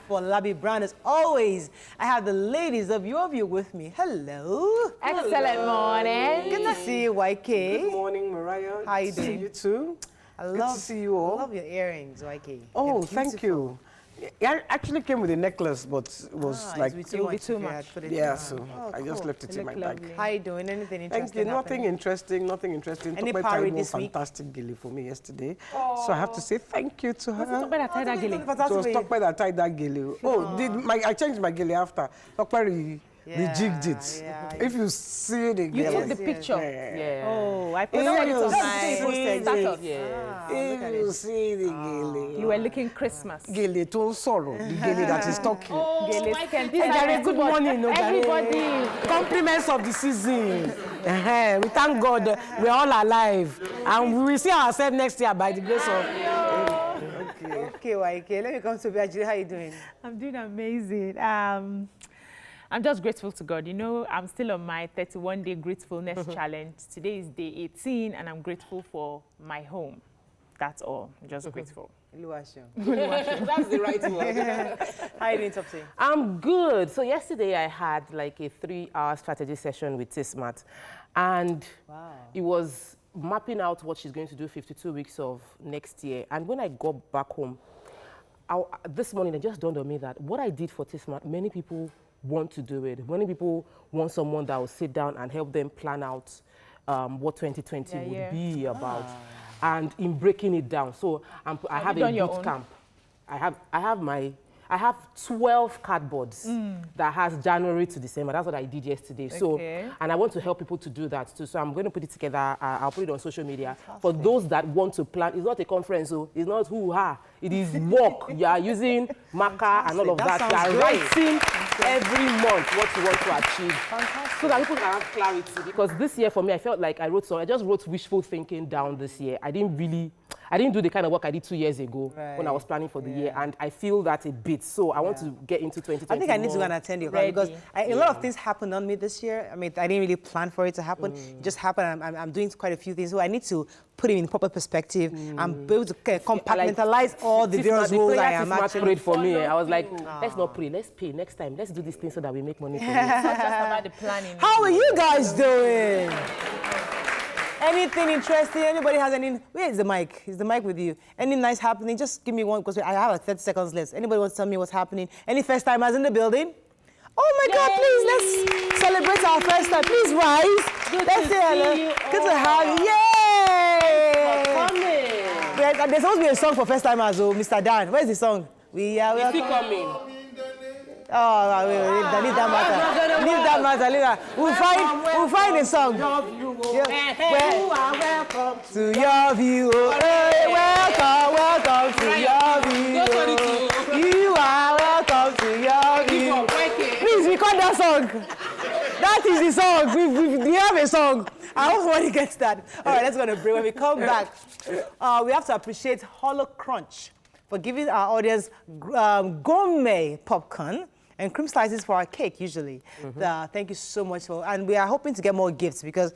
for Labi Brown. As always, I have the ladies of your view with me. Hello. Excellent morning. Good to see you, YK. Good morning, Mariah. How you Good to see doing? you too. Good to see you all. I love your earrings, YK. Oh, thank you. I actually came with a necklace, but it was like... It would be too much. Yeah, so I just left it in my bag. How you doing? Anything interesting? Thank you. Nothing interesting, nothing interesting. Any party this week? Fantastic gilly for me yesterday. So I have to say thank you to her. Was it Tokpe that tied that gilly? It was Tokpe that tied that gilly. Oh, I changed my gilly after. Tokpe rejigged it. Yeah. If you see the You took the picture. Yeah. Oh, I posted it on my status. If you see the gilly. You were looking Christmas. Gilly to sorrow. The gilly that is talking. Good morning, everybody. Compliments of the season. We thank God we're all alive. And we will see ourselves next year by the grace of... Okay, YK. Let me come to Ajiri. How are you doing? I'm doing amazing. I'm just grateful to God. You know, I'm still on my 31-day gratefulness challenge. Today is day 18, and I'm grateful for my home. That's all. I'm just grateful. That's the right word. How are you doing, Topsy? I'm good. So yesterday I had like a 3-hour strategy session with Tismat, and it was mapping out what she's going to do 52 weeks of next year. And when I got back home, this morning it just dawned on me that what I did for Tismat, many people want to do it. Many people want someone that will sit down and help them plan out what 2020 would be about, and in breaking it down. So I have a boot camp. I have 12 cardboards that has January to December. That's what I did yesterday. So, and I want to help people to do that too. So I'm going to put it together. I'll put it on social media. For those that want to plan, it's not a conference, so it's not hoo-ha. It is work. You are using marker and all of that. You are writing every month what you want to achieve. So that people can have clarity. Because this year for me, I felt like I just wrote wishful thinking down this year. I didn't do the kind of work I did 2 years ago when I was planning for the year, and I feel that a bit. So I want to get into 2020. I think I need to go and attend your class because a lot of things happened on me this year. I mean, I didn't really plan for it to happen. It just happened. I'm doing quite a few things, so I need to put it in proper perspective and be able to compartmentalize all the various roles I am actually. Prayed for me. I was like, let's not pray, let's pay next time. Let's do this thing so that we make money from it. It's not just about the planning. How are you guys doing? Anything interesting? Anybody has any? Where is the mic? Is the mic with you? Any nice happening? Just give me one because I have a 30 seconds left. Anybody wants to tell me what's happening? Any first timers in the building? Oh my God! Please let's celebrate our first time. Please rise. Let's say hello. Good to have you. Yay! There's supposed to be a song for first timers. Oh, Mr. Dan, where's the song? We are coming. Oh, leave that matter. Leave that matter. Leave that. We'll find a song. Welcome to your view. Hey, welcome to your view. You are welcome to your view. Please record that song. That is the song. We have a song. I hope somebody gets that. All right, let's go to break. When we come back, we have to appreciate Hollow Crunch for giving our audience gourmet popcorn and cream slices for our cake, usually. Thank you so much. And we are hoping to get more gifts because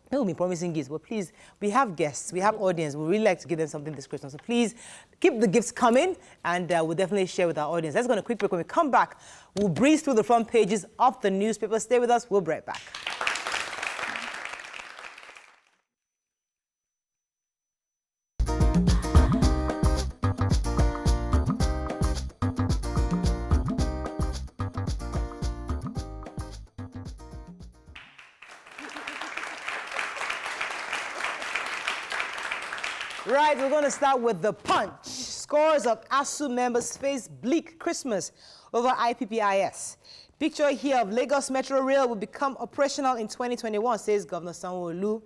they will be promising gifts. But please, we have guests, we have audience. We really like to give them something this Christmas. So please keep the gifts coming, and we'll definitely share with our audience. Let's go on a quick break. When we come back, we'll breeze through the front pages of the newspaper. Stay with us. We'll be right back. Right, we're going to start with the Punch. Scores of ASU members face bleak Christmas over IPPIS. Picture here of Lagos Metro Rail will become operational in 2021, says Governor Sanwo-Olu.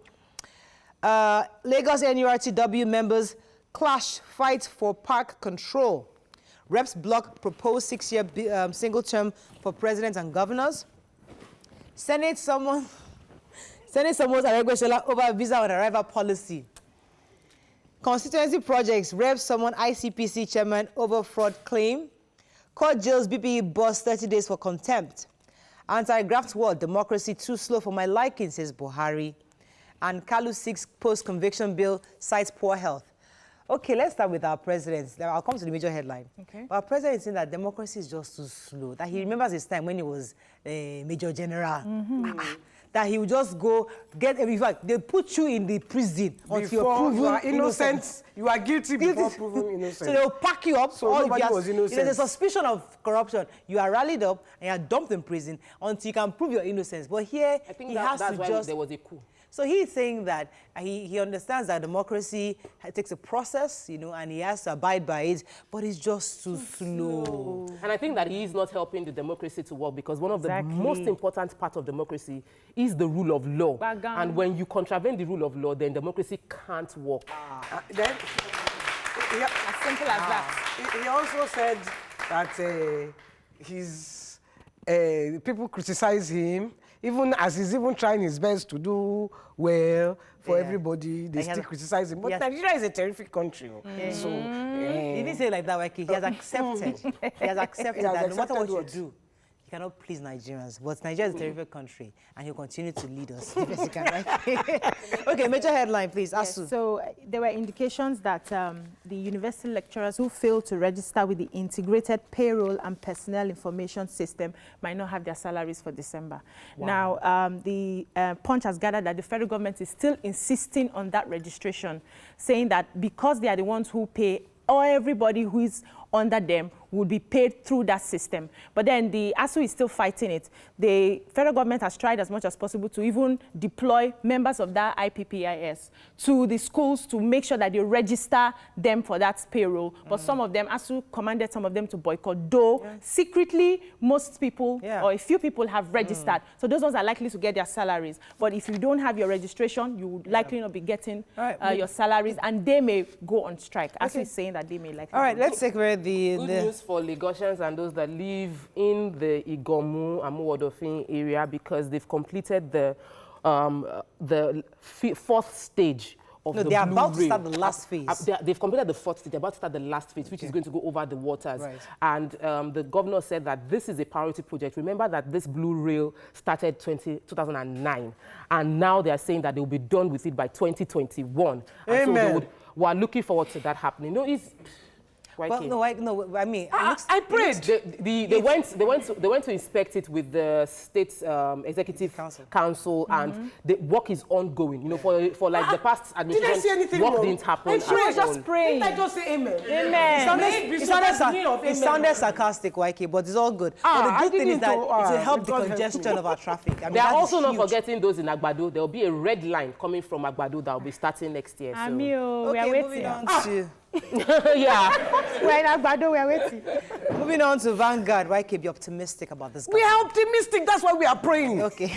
Lagos NURTW members clash, fight for park control. Reps block proposed 6-year single term for presidents and governors. Senate summons Aregbesola over visa on arrival policy. Constituency projects, Reps summon ICPC chairman over fraud claim. Court jails BPE boss 30 days for contempt. Anti-graft war, democracy too slow for my liking, says Buhari. And Kalu 6 post-conviction bill cites poor health. Okay, let's start with our president. I'll come to the major headline. Okay. Our president is saying that democracy is just too slow, that he remembers his time when he was a major general. That he would just go get, in fact, they put you in the prison until you're proven you are innocent. You are guilty before proven innocent. So they'll pack you up. So nobody was innocent. There's a suspicion of corruption. You are rallied up and you are dumped in prison until you can prove your innocence. But here, I think that's why there was a coup. So he's saying that he understands that democracy takes a process, you know, and he has to abide by it, but it's just too slow. And I think that he is not helping the democracy to work, because one of the most important parts of democracy is the rule of law. And when you contravene the rule of law, then democracy can't work. Then, As simple as that. He also said that people criticize him, even as he's even trying his best to do well for everybody, they still criticize him. But Nigeria is a terrific country. So he didn't say it like that, Waki. He has accepted. He has accepted that no matter what you do, you cannot please Nigerians. But Nigeria is a terrific country, and he'll continue to lead us. Okay, major headline, please. Yes, so there were indications that the university lecturers who failed to register with the integrated payroll and personnel information system might not have their salaries for December. Wow. Now, the Punch has gathered that the federal government is still insisting on that registration, saying that because they are the ones who pay, or everybody who is under them would be paid through that system. But then the ASU is still fighting it. The federal government has tried as much as possible to even deploy members of that IPPIS to the schools to make sure that they register them for that payroll. But some of them, ASU commanded some of them to boycott, though secretly most people or a few people have registered. So those ones are likely to get their salaries. But if you don't have your registration, you would likely not be getting your salaries, and they may go on strike. ASU is saying that they may likely. All right, let's take where Good news for Lagosians and those that live in the Igomu and Muwodofin area, because they've completed the fourth stage of the they are Blue about to Rail. start the last phase. They've completed the fourth stage. They're about to start the last phase, which is going to go over the waters. And the governor said that this is a priority project. Remember that this Blue Rail started 2009, and now they are saying that they will be done with it by 2021. And so we are looking forward to that happening. No, it's... Well, no, I mean, I prayed. They went to inspect it with the state executive council, and the work is ongoing. You know, for like the past administration, did I see anything work wrong? didn't happen. I was just praying. Didn't I just say amen? Amen. It sounded sarcastic, YK, but it's all good. But the good thing is that it will help the congestion of our traffic. I mean, they are also not forgetting those in Agbado. There will be a red line coming from Agbado that will be starting next year. So. We are waiting. Moving on to... We're in Agbado, we are waiting. Moving on to Vanguard. YK, be optimistic about this. We are optimistic. That's why we are praying. Okay.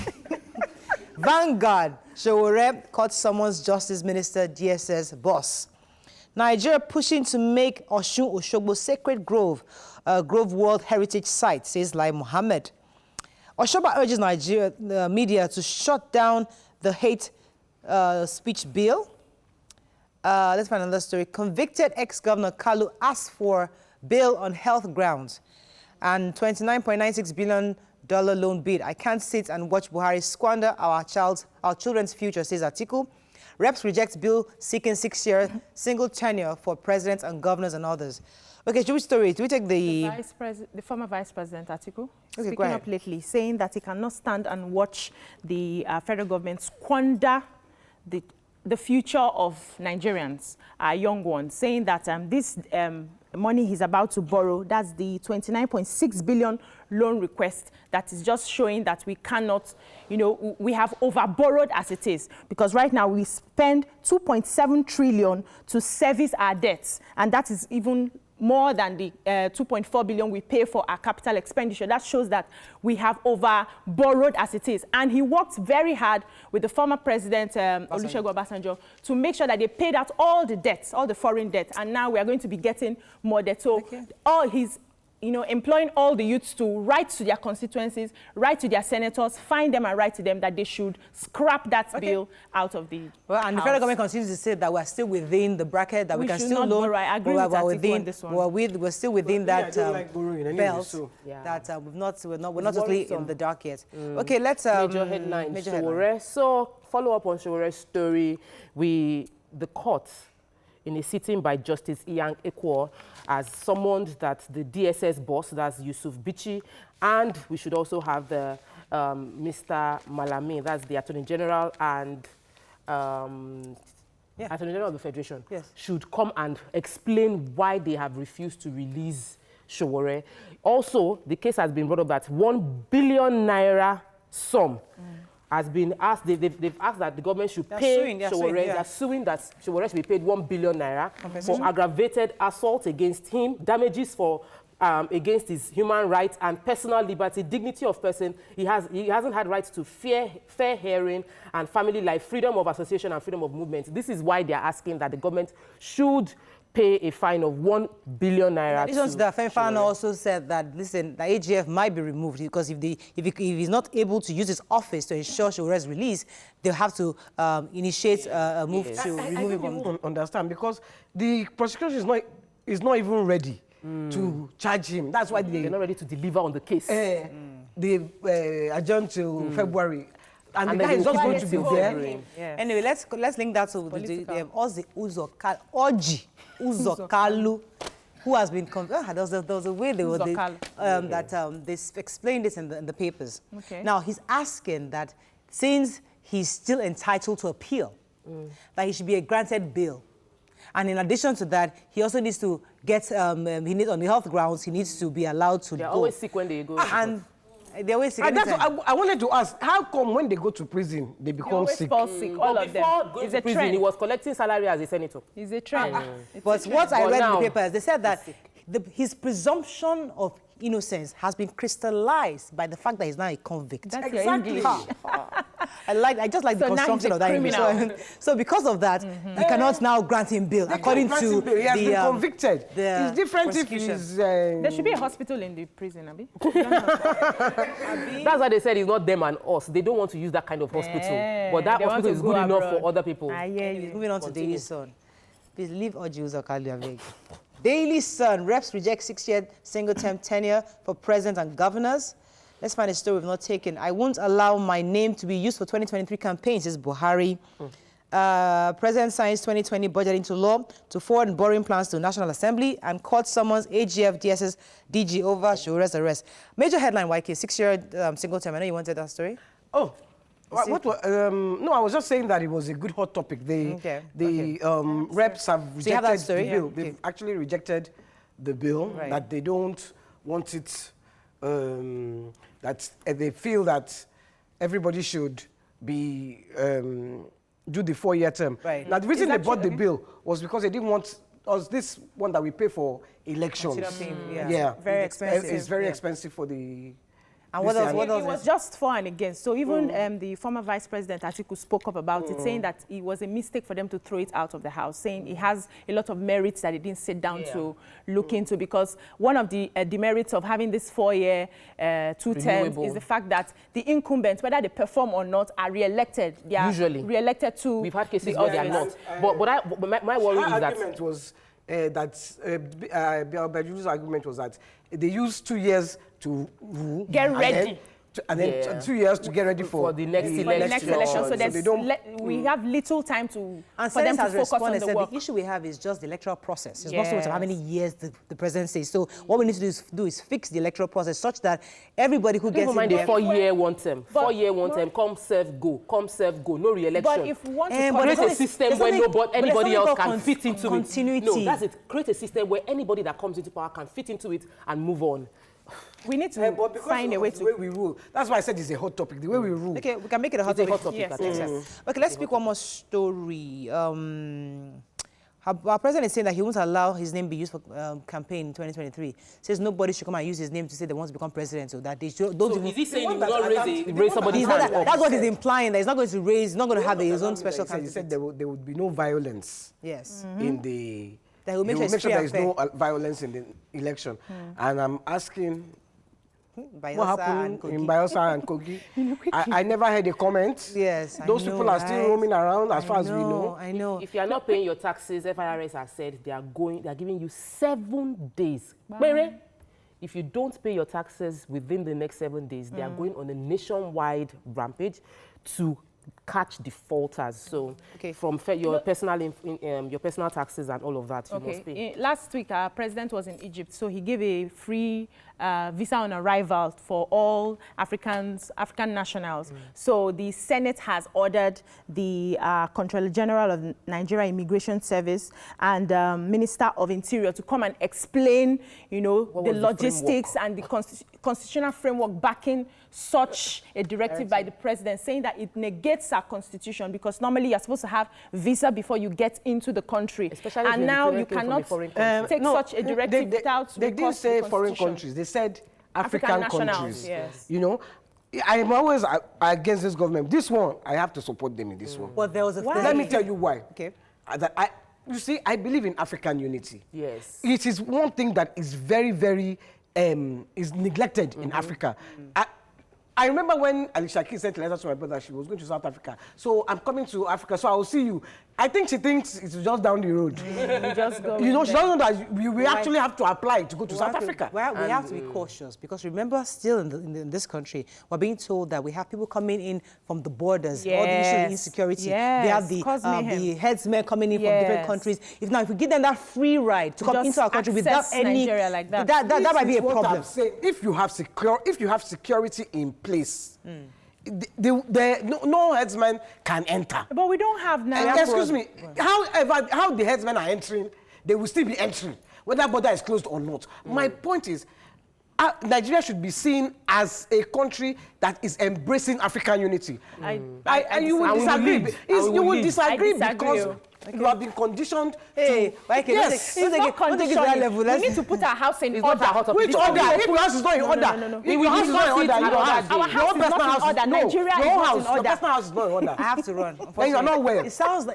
Vanguard. Showore caught someone's Justice Minister DSS boss. Nigeria pushing to make Osun Osogbo Sacred Grove Grove World Heritage Site, says Lai Mohammed. Osogbo urges Nigeria media to shut down the hate speech bill. Let's find another story. Convicted ex-governor Kalu asked for bail on health grounds, and $29.96 billion loan bid. I can't sit and watch Buhari squander our children's future, says Atiku. Reps reject bill seeking 6-year single tenure for presidents and governors and others. Okay, Jewish story. Do we take the former Vice President Atiku speaking up lately, saying that he cannot stand and watch the federal government squander the future of Nigerians, young ones, saying that this money he's about to borrow, that's the 29.6 billion loan request, that is just showing that we cannot, you know, we have overborrowed as it is. Because right now we spend 2.7 trillion to service our debts, and that is even more than the 2.4 billion we pay for our capital expenditure. That shows that we have over-borrowed as it is. And he worked very hard with the former president, Olusegun Obasanjo, to make sure that they paid out all the debts, all the foreign debt. And now we are going to be getting more debt. So all his, you know, employing all the youths to write to their constituencies, write to their senators, find them and write to them that they should scrap that bill out of the and the federal government continues to say that we're still within the bracket, that we can still loan. I agree with Atiku on this one. We're still within that belt. That we're not totally in the dark yet. Okay, let's major headline. So follow up on Showore's story. The court in a sitting by Justice Iyan Ekwo, has summoned that the DSS boss, that's Yusuf Bichi, and we should also have the Mr. Malami, that's the Attorney General and Attorney General of the Federation, should come and explain why they have refused to release Sowore. Also, the case has been brought up that 1 billion naira sum has been asked. They've asked that the government should pay Sowore. They're suing that Sowore should be paid 1 billion naira for aggravated assault against him, damages for against his human rights and personal liberty, dignity of person. He hasn't had rights to fair hearing and family life, freedom of association and freedom of movement. This is why they are asking that the government should pay a fine of 1 billion naira. In addition to that, Femfana also said that, listen, the AGF might be removed because if he's not able to use his office to ensure Showore's release, they'll have to initiate a move to remove him. I don't understand, because the prosecution is not even ready to charge him. That's why they're not ready to deliver on the case. They adjourned to February. And the guy is just going to be there. Yeah. Anyway, let's link that to Ozi Uzokalu, who has been there was a way they were they explained this in the papers. Okay. Now he's asking that since he's still entitled to appeal, that he should be granted bail. And in addition to that, he also needs to get, on the health grounds, he needs to be allowed to go. They're always sick when they go. And they're always sick. And that's what I wanted to ask, how come when they go to prison, they become sick? Fall sick, all of them. Before going to prison, he was collecting salary as a senator. It's a trend. But what I read in the papers, they said that his presumption of innocence has been crystallized by the fact that he's now a convict. That's exactly. I just like the construction of that English. So because of that, you cannot now grant him bail. According to he has been convicted. It's different if he's... There should be a hospital in the prison, Abi. That's why they said it's not them and us. They don't want to use that kind of hospital. But that hospital is good enough for other people. Moving on to Daily Sun. Please leave Oji Uzokalu, I beg. Daily Sun, reps reject 6-year single-term tenure for president and governors. Let's find a story we've not taken. I won't allow my name to be used for 2023 campaigns, says Buhari. President signs 2020 budget into law to forward borrowing plans to National Assembly, and court summons AGF DSS DG over Showore's arrest. Major headline, YK, 6-year single-term. I know you wanted that story. Oh. No, I was just saying that it was a good hot topic. The reps have rejected the bill. They've actually rejected the bill, that they don't want it, that they feel that everybody should be, do the 4-year term. Right. Now, the reason they bought the bill was because they didn't want us, this one that we pay for elections. Very expensive. It's very expensive for the... And what else? It was just for and against. So even the former Vice President Atiku spoke up about it, saying that it was a mistake for them to throw it out of the House, saying it has a lot of merits that they didn't sit down to look into, because one of the demerits of having this 4-year, 2 terms is the fact that the incumbents, whether they perform or not, are re-elected. They are usually re-elected to... We've had cases where they are not. But my worry is that... argument was Baju's argument was that they used 2 years to rule, get ready, and then 2 years to get ready for the next election. So we have little time for them to focus on the work. The issue we have is just the electoral process. It's not so much how many years the president says. So what we need to do is fix the electoral process such that everybody who gets in there... Don't mind the 4-year one term. 4-year one term. Come serve, go. No re-election. But if we want to create a system where anybody else can fit into continuity. No, that's it. Create a system where anybody that comes into power can fit into it and move on. We need to find a way to... the way we rule. That's why I said it's a hot topic, the way we rule. Okay, we can make it a hot topic. Yes. Okay, let's speak one more story. Our president is saying that he won't allow his name be used for campaign in 2023. Says nobody should come and use his name to say they want to become president, so that they don't even... Is he saying he will not raise somebody's hand up? That's what he's implying, that he's not going to raise, he's not going to have his own special candidate. He said there would be no violence in the... That will make sure there is no violence in the election. And I'm asking... what happened in Bayelsa and Kogi? I never heard a comment. Yes, Those people are still roaming around as far as we know. I know. If you are not paying your taxes, FIRS has said they are giving you 7 days. If you don't pay your taxes within the next 7 days, they are going on a nationwide rampage to catch defaulters. So from your personal taxes and all of that, you must pay. Last week, our president was in Egypt, so he gave a free visa on arrival for all African nationals. So the Senate has ordered the Controller General of Nigeria Immigration Service and Minister of Interior to come and explain, you know, the logistics and the constitutional framework backing such a directive by the president, saying that it negates our constitution, because normally you're supposed to have visa before you get into the country. Especially and now you cannot take such a directive without. They didn't say foreign countries. They said African countries. Yes. You know, I'm always against this government. This one, I have to support them in this one. Well, there was a Let me tell you why. Okay. You see, I believe in African unity. Yes. It is one thing that is very, very is neglected in Africa. I remember when Alicia Keys sent a letter to my brother, she was going to South Africa. So I'm coming to Africa, so I will see you. I think she thinks it's just down the road. You just go. You know, she doesn't know that we actually have to apply to go to South Africa. We have to be cautious, because remember, still in this country, we're being told that we have people coming in from the borders, all the issue of insecurity. Yes. We have the headsmen coming in from different countries. If we give them that free ride to come into our country without any Nigeria like that, that might be a problem. If you have security in place, no headsman can enter. But we don't have now. Excuse me. How the headsmen are entering, they will still be entering, whether border is closed or not. My point is, Nigeria should be seen as a country that is embracing African unity. You will disagree. You will disagree because you have been conditioned to... Yes, it's not conditioned. We need to put our house in order. Which order? If your house is not in order, no. If your house is not in order, you don't have. Our house is not in order. Nigeria is not in order. Your personal house is not in order. I have to run. Then you are not well. It sounds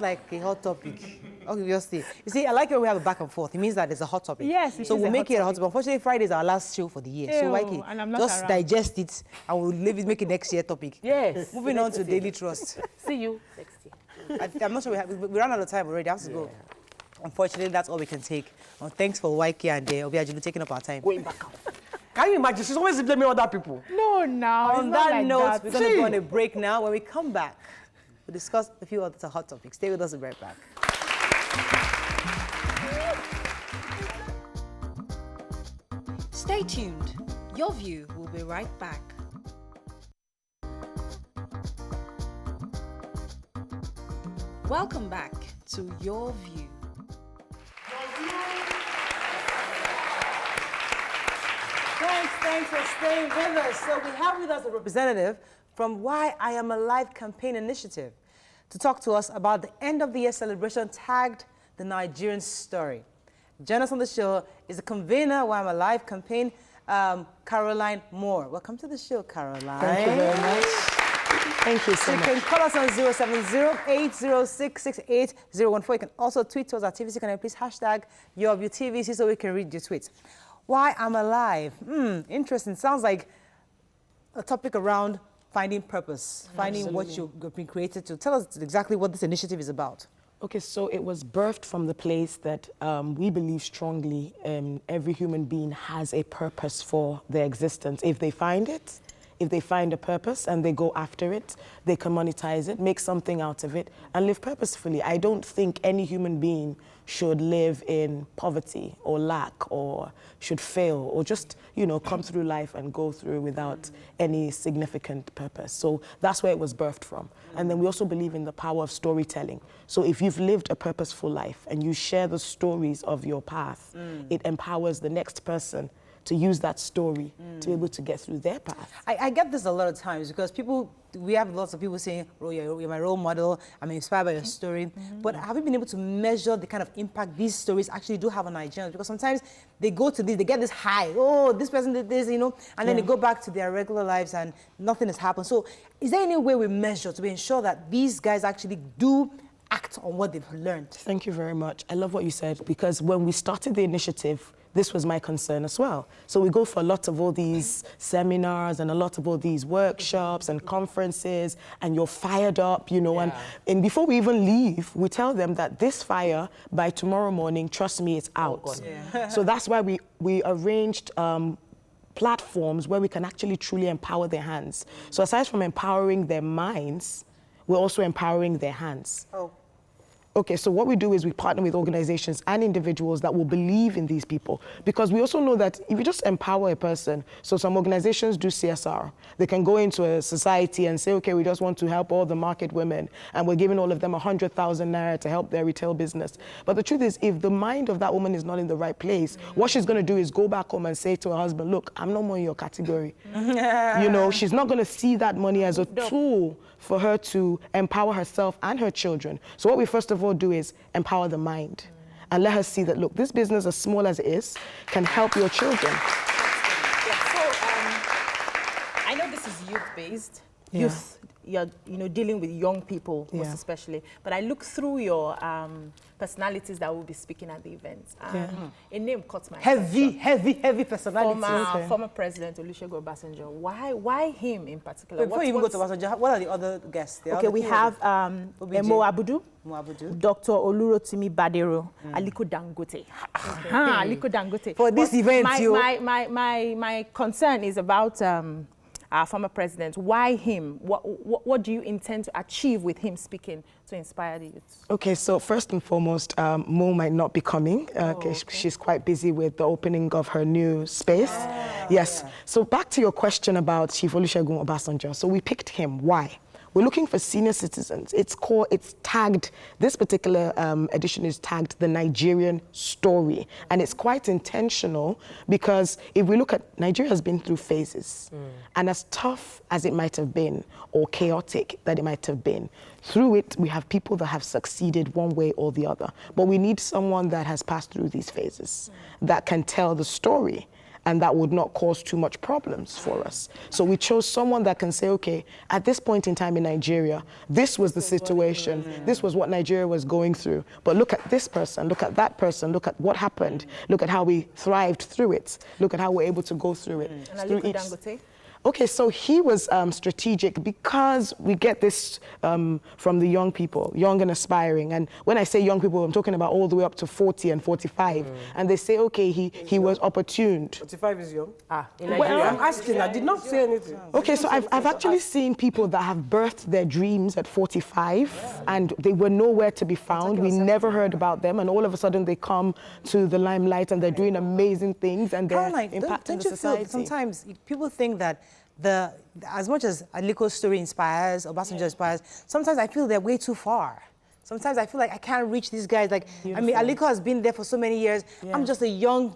like a hot topic. Obviously. You see, I like when we have a back and forth. It means that there's a hot topic. Yes, so we'll make it a hot topic. Unfortunately, Friday is our last show for the year. So like just digest it and we'll make it next year topic. Yes. Moving on to Daily Trust. See you next year. I'm not sure we ran out of time already. I have to go. Unfortunately, that's all we can take. Thanks for YK and Obiajulu taking up our time. Going back out. Can you imagine? She's always blaming other people. No, On that note, we're going to go on a break now. When we come back, we'll discuss a few other hot topics. Stay with us and be right back. Stay tuned. Your View will be right back. Welcome back to Your View. Thanks for staying with us. So we have with us a representative from Why I Am Alive campaign initiative to talk to us about the end of the year celebration tagged the Nigerian Story. Join us on the show is the convener Why I'm Alive campaign, Caroline Moore. Welcome to the show, Caroline. Thank you very much. Thank you so much. You can call us on 070-806-68014. You can also tweet to us at TVC. Can you please hashtag YourViewTVC so we can read your tweets. Why I'm Alive. Interesting. Sounds like a topic around finding purpose, finding what you've been created to. Tell us exactly what this initiative is about. Okay, so it was birthed from the place that we believe strongly every human being has a purpose for their existence. If they find it, if they find a purpose and they go after it, they can monetize it, make something out of it, and live purposefully. I don't think any human being should live in poverty or lack or should fail or just, come through life and go through without any significant purpose. So that's where it was birthed from. And then we also believe in the power of storytelling. So if you've lived a purposeful life and you share the stories of your path, it empowers the next person to use that story to be able to get through their path. I get this a lot of times because we have lots of people saying, oh, you're my role model, I'm inspired by your story. But have you been able to measure the kind of impact these stories actually do have on Nigerians? Because sometimes they go to this, they get this high, oh, this person did this, and then they go back to their regular lives and nothing has happened. So is there any way we measure to ensure that these guys actually do act on what they've learned? Thank you very much. I love what you said, because when we started the initiative, this was my concern as well. So we go for a lot of all these seminars and a lot of all these workshops and conferences, and you're fired up, and before we even leave, we tell them that this fire, by tomorrow morning, trust me, it's out. So that's why we arranged platforms where we can actually truly empower their hands. So aside from empowering their minds, we're also empowering their hands. Oh. Okay, so what we do is we partner with organizations and individuals that will believe in these people, because we also know that if you just empower a person, so some organizations do CSR. They can go into a society and say, okay, we just want to help all the market women, and we're giving all of them 100,000 naira to help their retail business. But the truth is, if the mind of that woman is not in the right place, what she's going to do is go back home and say to her husband, look, I'm no more in your category. You know, she's not going to see that money as a tool for her to empower herself and her children. So what we first of all do is empower the mind and let her see that, look, this business, as small as it is, can help your children. Yeah, so I know this is youth-based. Youth, you're dealing with young people most especially. But I look through your personalities that will be speaking at the events. A name caught my attention. Heavy personalities. Former President Olusegun Obasanjo. Why him in particular? Before you even go to Obasanjo, what are the other guests? Okay, we have Emo Abudu, Dr. Olurotimi Badero, Aliko Dangote. Aliko Dangote. For this event, my concern is about our former president. Why him? What do you intend to achieve with him speaking to inspire the youth? Okay, so first and foremost, Mo might not be coming. She's quite busy with the opening of her new space. Yes. So back to your question about Chief Olusegun Obasanjo. So we picked him. Why? We're looking for senior citizens. It's tagged, this particular edition is tagged the Nigerian Story. And it's quite intentional because if we look at, Nigeria has been through phases. And as tough as it might have been, or chaotic that it might have been, through it, we have people that have succeeded one way or the other. But we need someone that has passed through these phases, that can tell the story, and that would not cause too much problems for us. So we chose someone that can say, okay, at this point in time in Nigeria, this was the situation, this was what Nigeria was going through, but look at this person, look at that person, look at what happened, look at how we thrived through it, look at how we're able to go through it. And Aliko Dangote? Okay, so he was strategic because we get this from the young people, young and aspiring. And when I say young people, I'm talking about all the way up to 40 and 45. And they say, okay, he was opportuned. 45 is young? In Nigeria. I'm asking, I did not say anything. Okay, so I've actually seen people that have birthed their dreams at 45 and they were nowhere to be found. We never heard about them, and all of a sudden they come to the limelight and they're doing amazing things and they're impacting the society. Sometimes people think that as much as Aliko's story inspires, Obasanjo inspires, sometimes I feel they're way too far. Sometimes I feel like I can't reach these guys. Like, I mean, Aliko has been there for so many years. I'm just a young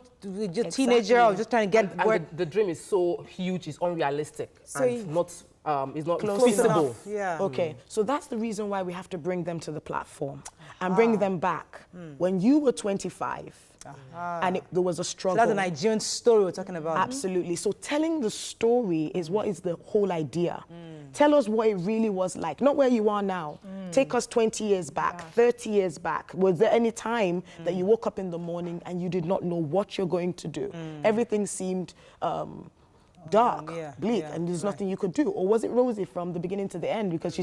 teenager. I'm just trying to get word. The dream is so huge, it's unrealistic, So and it's not close feasible. Enough. Okay, so that's the reason why we have to bring them to the platform and bring them back. When you were 25, and there was a struggle. So that's the Nigerian story we're talking about. Absolutely. So telling the story is what is the whole idea. Tell us what it really was like, not where you are now. Take us 20 years back, 30 years back. Was there any time that you woke up in the morning and you did not know what you're going to do? Everything seemed dark, bleak, and there's nothing you could do? Or was it rosy from the beginning to the end? Because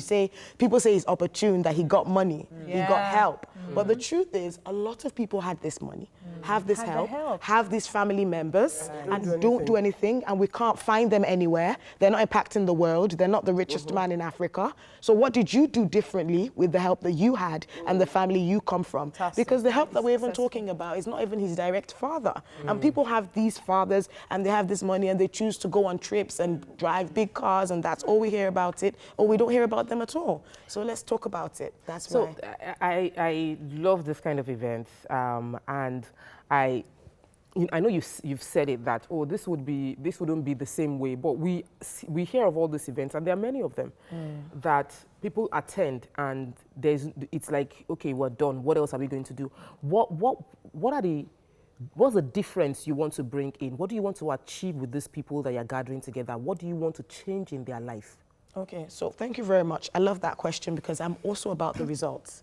people say it's opportune, that he got money, he got help. But the truth is, a lot of people had this money, have this help, have these family members, and don't do anything, and we can't find them anywhere. They're not impacting the world. They're not the richest man in Africa. So what did you do differently with the help that you had and the family you come from? Because the help that we're even talking about is not even his direct father. And people have these fathers, and they have this money, and they choose to go on trips and drive big cars, and that's all we hear about it, or we don't hear about them at all. So let's talk about it. That's why. I love this kind of events, and I know you've said it that this wouldn't be the same way, but we hear of all these events, and there are many of them that people attend, and it's like, okay, we're done. What else are we going to do? What's the difference you want to bring in? What do you want to achieve with these people that you're gathering together? What do you want to change in their life? Okay, so thank you very much. I love that question because I'm also about the results.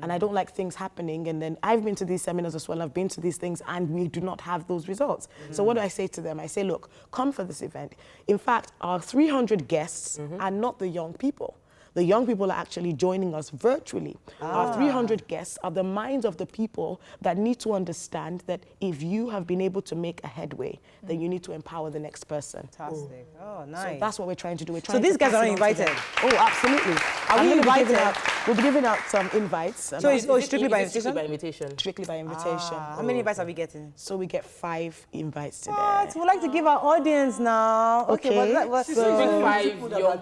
And I don't like things happening, and then I've been to these seminars as well, I've been to these things, and we do not have those results. So what do I say to them? I say, look, come for this event. In fact, our 300 guests are not the young people. The young people are actually joining us virtually. Our 300 guests are the minds of the people that need to understand that if you have been able to make a headway, then you need to empower the next person. Fantastic. Oh, nice. So that's what we're trying to do. So these guys are invited? Oh, absolutely. Are we invited? We'll be giving out some invites. So it's strictly by invitation? Strictly by invitation. Strictly by invitation. How many invites are we getting? So we get 5 invites today. What? We'd like to give our audience now. Okay.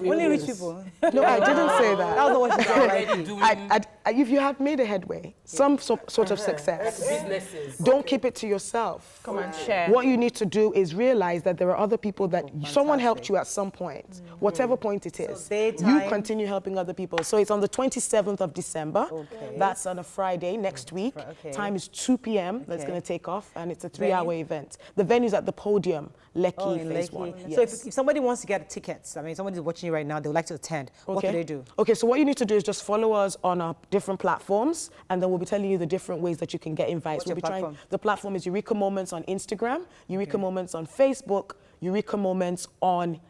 Only rich people. No, I didn't say that. That was what she said. If you have made a headway, some sort of success, Businesses. don't keep it to yourself. Come and share. What you need to do is realize that there are other people that someone helped you at some point, whatever point it is. You continue helping other people. So it's on the 27th of December. Okay. That's on a Friday next week. Okay. Time is 2 p.m. That's going to take off, and it's a 3-hour event. The venue's at the Podium, Lekki, Phase 1. So if somebody wants to get tickets, I mean, somebody's watching you right now, they would like to attend, what do they do? Okay, so what you need to do is just follow us on our different platforms, and then we'll be telling you the different ways that you can get invites. What's your platform? The platform is Eureka Moments on Instagram, Eureka Moments on Facebook, Eureka Moments on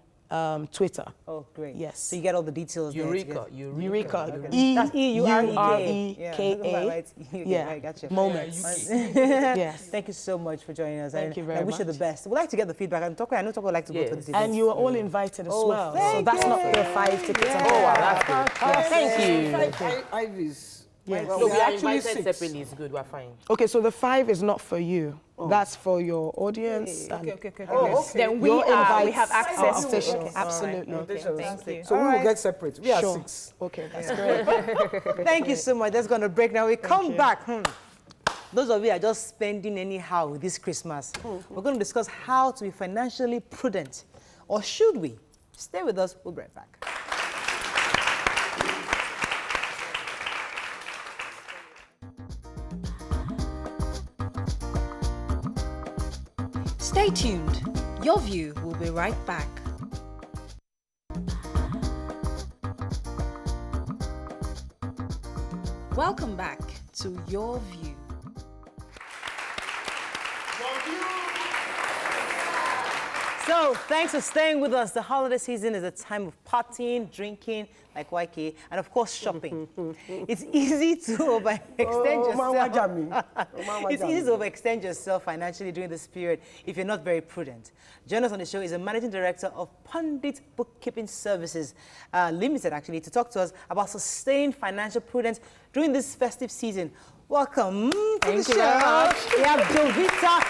Twitter. Oh, great. Yes. So you get all the details Eureka. Eureka. That's E-U-R-E-K-A. Yeah, I got you. Moments. Yes. Thank you so much for joining us. Thank you very I wish you the best. We'd like to get the feedback. I know Toko would like to go to this event. And you are all invited as well. So thank that's you. not the 5 tickets. Yeah. Oh, wow, that's good. Thank you. 5 Ivies. Yes. Well, No, we we're are actually invited 6. separately. It's good. We're fine. Okay, so the 5 is not for you. That's for your audience. And Okay. Then we your invites have access to official. it. Absolutely. Thank you. So we will get separate. We are Sure. 6. Okay, that's great. Thank you so much. That's going to break now. We come back. Those of you are just spending anyhow this Christmas. We're going to discuss how to be financially prudent. Or should we? Stay with us. We'll be right back. Stay tuned. Your View will be right back. Welcome back to Your View. So, thanks for staying with us. The holiday season is a time of partying, drinking, like YK, and of course, shopping. It's easy to overextend yourself. It's easy to overextend yourself financially during this period if you're not very prudent. Joining us on the show is a managing director of Pundit Bookkeeping Services Limited, actually, to talk to us about sustained financial prudence during this festive season. Welcome to the show. We have Jovita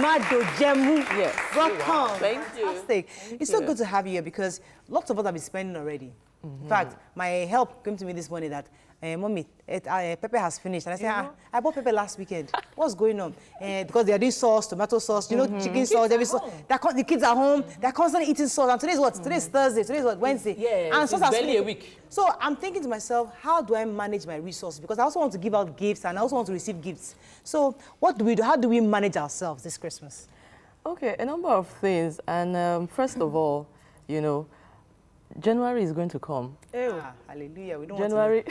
Madojemu. Yes. Welcome. Thank you. Fantastic. It's so good to have you here because lots of us have been spending already. In fact, my help came to me this morning that, Mommy, pepper has finished. And I said, I bought pepper last weekend. What's going on? Because they are doing sauce, tomato sauce, you know, chicken sauce, every sauce. The kids are home. They're constantly eating sauce. And today's what? Today's Thursday. Today's what? Wednesday. Yeah, and sauce it's barely a week. So I'm thinking to myself, how do I manage my resources? Because I also want to give out gifts and I also want to receive gifts. So what do we do? How do we manage ourselves this Christmas? Okay, a number of things. And first of all, you know, January is going to come. Hallelujah. We don't January,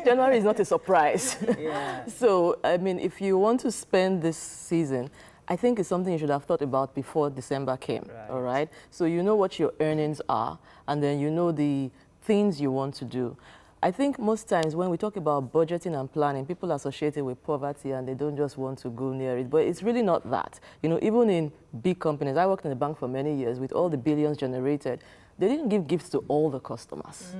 January is not a surprise. Yeah. So, I mean, if you want to spend this season, I think it's something you should have thought about before December came, all right? So you know what your earnings are, and then you know the things you want to do. I think most times when we talk about budgeting and planning, people associate it with poverty and they don't just want to go near it, but it's really not that. You know, even in big companies, I worked in a bank for many years with all the billions generated, they didn't give gifts to all the customers.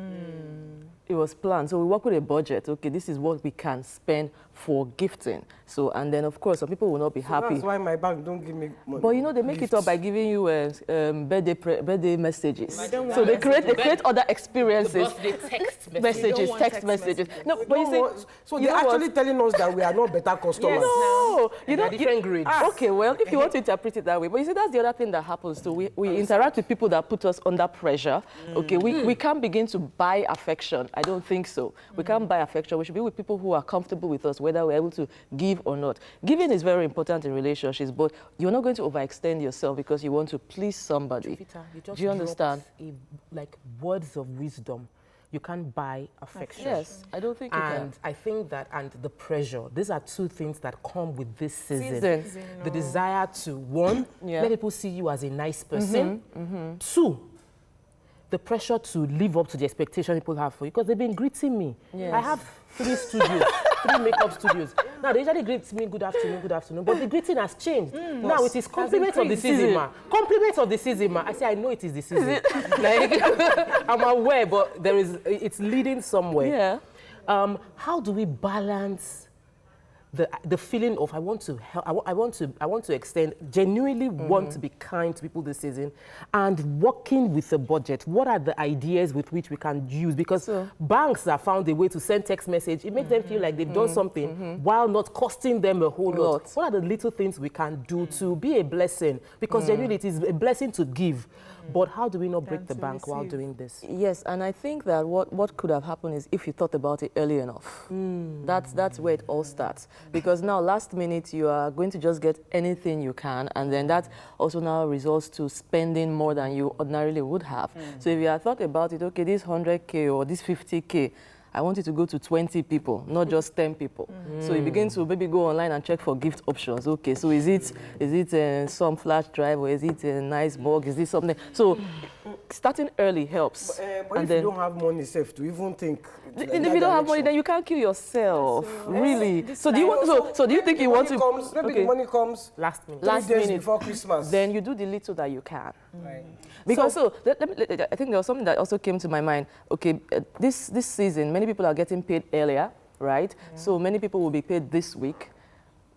It was planned. So we work with a budget. Okay, this is what we can spend for gifting. So, and then of course, some people will not be happy. That's why my bank don't give me money. But you know, they make it up by giving you birthday messages. So they create other experiences. Text text messages. No, but you see, so they're actually telling us that we are not better customers. no, you know, different grades. Okay, well, if you want to interpret it that way, but you see, that's the other thing that happens too. We interact with people that put us under pressure. Okay, we can't begin to buy affection. I don't think so. We can't buy affection. We should be with people who are comfortable with us, whether we're able to give or not. Giving is very important in relationships, but you're not going to overextend yourself because you want to please somebody. Jovita, you just Do you understand? like words of wisdom. You can't buy affection. Yes, I don't think you can. And I think that, and the pressure, these are two things that come with this season. The desire to, one, let people see you as a nice person. Two, the pressure to live up to the expectation people have for you, because they've been greeting me. Yes. I have 3 studios, 3 makeup studios. Now, they usually greet me good afternoon, but the greeting has changed. Now, it is compliments of the season, ma. Compliments of the season, ma. I say, I know it is the season. Like, I'm aware, but it's leading somewhere. Yeah. How do we balance the feeling of I want to help, I want to extend, genuinely want to be kind to people this season, and working with a budget? What are the ideas with which we can use? Because banks have found a way to send text message. It makes them feel like they've done something while not costing them a whole lot. What are the little things we can do to be a blessing? Because genuinely it is a blessing to give. But how do we not break the bank while doing this? Yes, and I think that what could have happened is if you thought about it early enough. That's where it all starts. Because now, last minute, you are going to just get anything you can, and then that also now results to spending more than you ordinarily would have. So if you had thought about it, okay, this 100K or this 50K, I want it to go to 20 people, not just 10 people. So you begin to maybe go online and check for gift options. Okay, so is it some flash drive, or is it a nice mug? Is this something? So starting early helps. But if you don't have money safe to even think. If you don't have money, then you can't kill yourself. Really. So do you want? So do you think you want to? Maybe the money comes last minute. Last days before Christmas. Then you do the little that you can. Right. Because I think there was something that also came to my mind. Okay, this season, many people are getting paid earlier, right? So many people will be paid this week.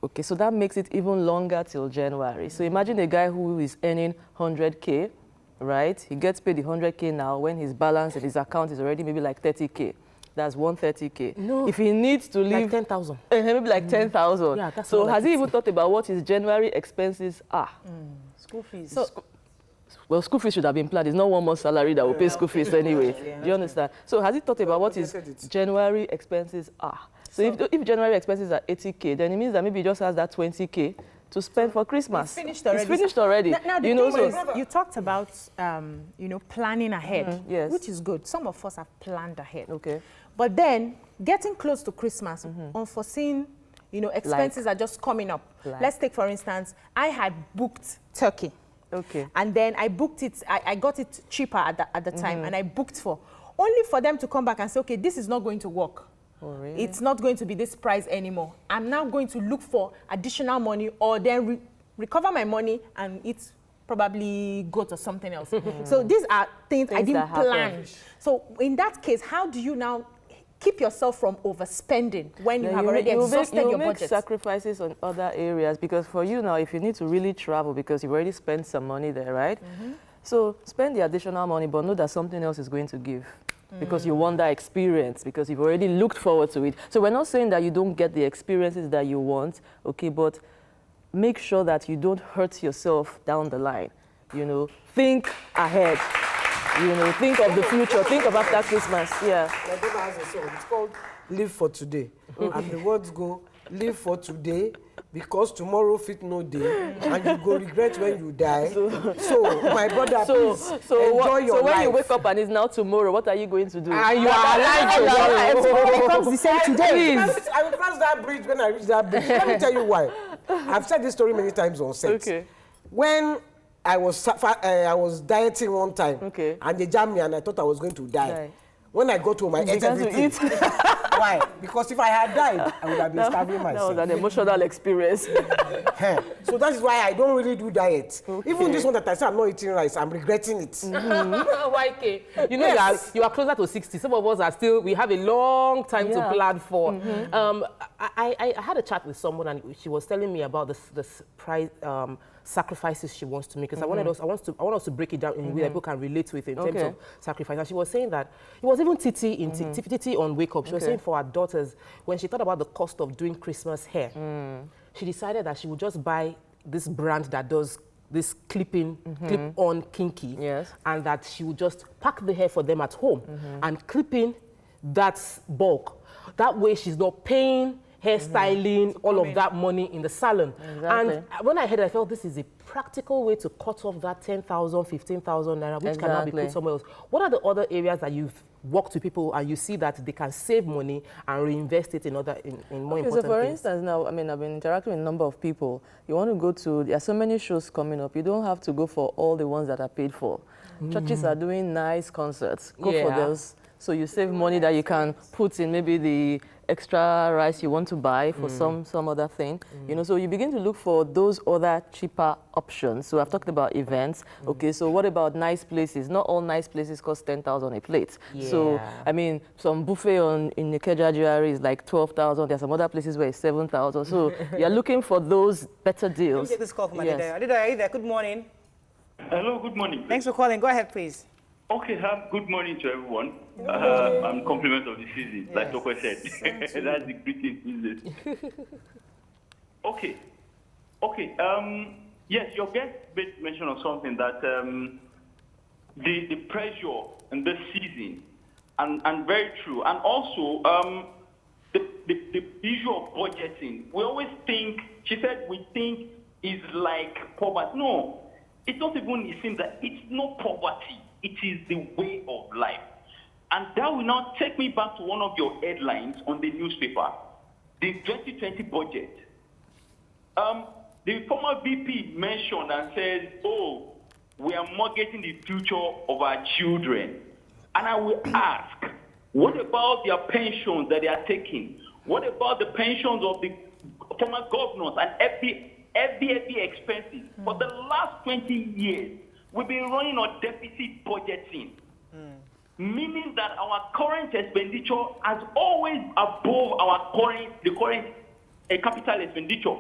Okay, so that makes it even longer till January. So imagine a guy who is earning 100K, right? He gets paid the 100K now when his balance in his account is already maybe like 30K. That's 130K. No. If he needs to leave... Like 10,000. Maybe like 10,000. Yeah, that's so what has he even thought about what his January expenses are? School fees. Well, school fees should have been planned. It's not 1 month salary that will pay school fees anyway. Do you understand? So has he thought about what his January expenses are? So if January expenses are 80K, then it means that maybe he just has that 20K to spend for Christmas. It's finished already. It's finished already. Now the thing is, you talked about, planning ahead, yes. which is good. Some of us have planned ahead. Okay. But then, getting close to Christmas, unforeseen, expenses are just coming up. Let's take, for instance, I had booked turkey. Okay. And then I booked it, I got it cheaper at the time, and I booked only for them to come back and say, okay, this is not going to work. Oh, really? It's not going to be this price anymore. I'm now going to look for additional money, or then recover my money and it's probably go to something else. So these are things I didn't plan. So in that case, how do you now keep yourself from overspending when you have already exhausted your budget? You make sacrifices on other areas, because for you now, if you need to really travel because you've already spent some money there, right? So spend the additional money, but know that something else is going to give. Because you want that experience, because you've already looked forward to it. So we're not saying that you don't get the experiences that you want, okay, but make sure that you don't hurt yourself down the line. Think ahead. Think of the future. Think of after Christmas. Yeah. My brother has a song. It's called Live for Today. And the words go, live for today, because tomorrow fit no day, and you go regret when you die. So my brother, please enjoy your life. So when you wake up and it's now tomorrow, what are you going to do? And you are alive tomorrow. Tomorrow becomes the same today. I will cross that bridge when I reach that bridge. Let me tell you why. I've said this story many times on set. Okay. When I was dieting one time, and they jammed me and I thought I was going to die. When I got home, I ate everything. Why? Because if I had died, I would have been starving myself. That was an emotional experience. So that is why I don't really do diet. Even this one that I say I'm not eating rice, I'm regretting it. YK. You are closer to 60. Some of us are still, we have a long time to plan for. I had a chat with someone and she was telling me about this price, sacrifices she wants to make, because I want us to break it down in a way that people can relate to it in terms of sacrifice. And she was saying that it was even Titi on Wake Up. She was saying for her daughters, when she thought about the cost of doing Christmas hair, she decided that she would just buy this brand that does this clip-on kinky, and that she would just pack the hair for them at home and clip in that bulk. That way she's not paying hairstyling, all of that money in the salon. And when I heard it, I felt this is a practical way to cut off that 10,000, 15,000 naira, which cannot be put somewhere else. What are the other areas that you've work to people and you see that they can save money and reinvest it in more important things. So for instance, now, I mean, I've been interacting with a number of people. You want to go to, there are so many shows coming up. You don't have to go for all the ones that are paid for. Churches are doing nice concerts. Go for those. So you save money that you can put in maybe the extra rice you want to buy for some other thing. You know, so you begin to look for those other cheaper options. So I've talked about events. Okay, so what about nice places? Not all nice places cost 10,000 a plate. So I mean, some buffet in Ikeja Jewelry is like 12,000. There's some other places where it's 7,000. So you're looking for those better deals. Let me take this call from Adida. Adida, are you there? Good morning. Hello, good morning. Thanks for calling. Go ahead, please. Okay, good morning to everyone. I'm compliment of the season, like Toko said. That's the greeting business. Okay. Yes, your guest made mention of something that the pressure in this season, and very true. And also the issue of budgeting. We always think, she said, we think is like poverty. No, it's not even, it seems that it's not poverty. It is the way of life. And that will now take me back to one of your headlines on the newspaper, the 2020 budget. The former VP mentioned and said, oh, we are mortgaging the future of our children. And I will ask, what about their pensions that they are taking? What about the pensions of the former governors and every expenses? For the last 20 years, we've been running on deficit budgeting, meaning that our current expenditure is always above the current capital expenditure.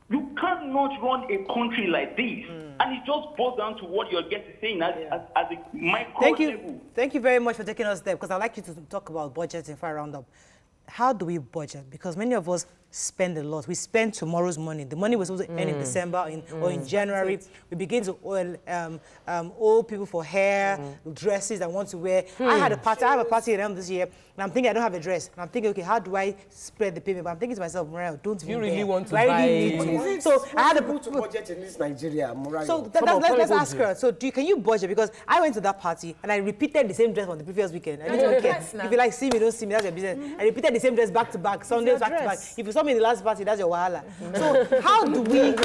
You cannot run a country like this, and it just boils down to what your guest is saying as a micro level. Thank you very much for taking us there, because I'd like you to talk about budgeting if I round up. How do we budget? Because many of us spend a lot. We spend tomorrow's money. The money was supposed to end in December or in January. We begin to owe people for hair, dresses I want to wear. I have a party at the end of this year, and I'm thinking I don't have a dress. And I'm thinking, okay, how do I spread the payment? But I'm thinking to myself, Morel, don't you really want to buy? So I had to budget in this Nigeria, Morel. So let's ask her. So can you budget? Because I went to that party and I repeated the same dress from the previous weekend. I didn't care. If you like see me, don't see me, that's your business. I repeated the same dress back to back, Sundays back to back. If you saw me in the last party, that's your wahala. So how do we? No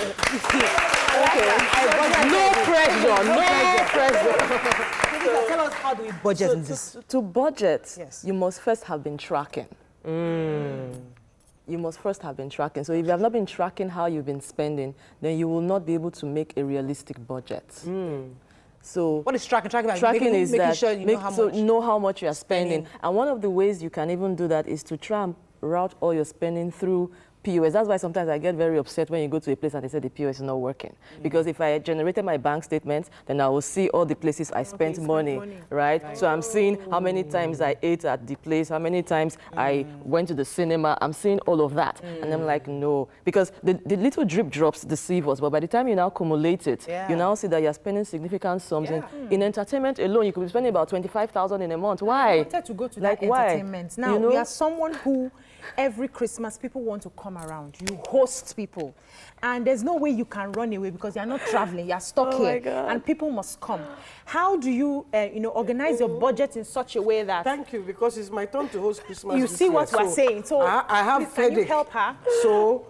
pressure. Tell us, how do we budget in this? To budget, you must first have been tracking. You must first have been tracking. So if you have not been tracking how you've been spending, then you will not be able to make a realistic budget. So what is tracking? Tracking is making that sure you know how much you are spending. And one of the ways you can even do that is to try and route all your spending through POS. That's why sometimes I get very upset when you go to a place and they say the POS is not working. Because if I generated my bank statement, then I will see all the places I spent money, right? So I'm seeing how many times I ate at the place, how many times I went to the cinema. I'm seeing all of that. And I'm like, no. Because the little drip drops deceive us. But by the time you now accumulate it, you now see that you're spending significant sums. In entertainment alone, you could be spending about 25,000 in a month. Why? I wanted to go to that entertainment. Now, we are someone who every Christmas people want to come around. You host people. And there's no way you can run away because you're not traveling. You're stuck here. And people must come. How do you, organize your budget in such a way that... Thank you, because it's my turn to host Christmas. You see what we're saying. So I have can you help her? So,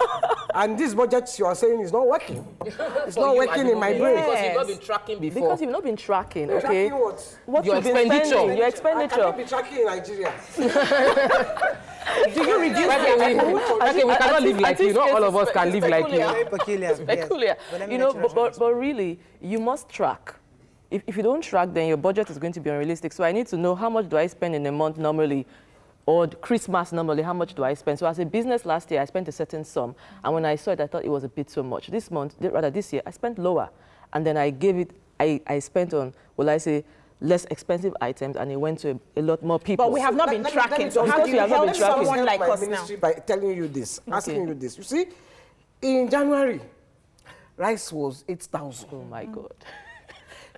and this budget you are saying is not working. It's not working in my brain. Because you've not been tracking before. Because you've not been tracking, okay? Tracking what? What your expenditure. Your expenditure. I cannot be tracking in Nigeria. Do you reduce Okay, we cannot live like you. Not all of us can live like you. Very peculiar. Peculiar. But really, you must track. If you don't track, then your budget is going to be unrealistic. So I need to know how much do I spend in a month normally, or Christmas normally, how much do I spend? So as a business last year, I spent a certain sum. And when I saw it, I thought it was a bit too much. This year, I spent lower. And then I gave it, I spent on, less expensive items, and it went to a lot more people. But we have not been tracking. So how do you help someone like us now? By telling you this, asking you this. You see, in January, rice was 8,000. Oh my God.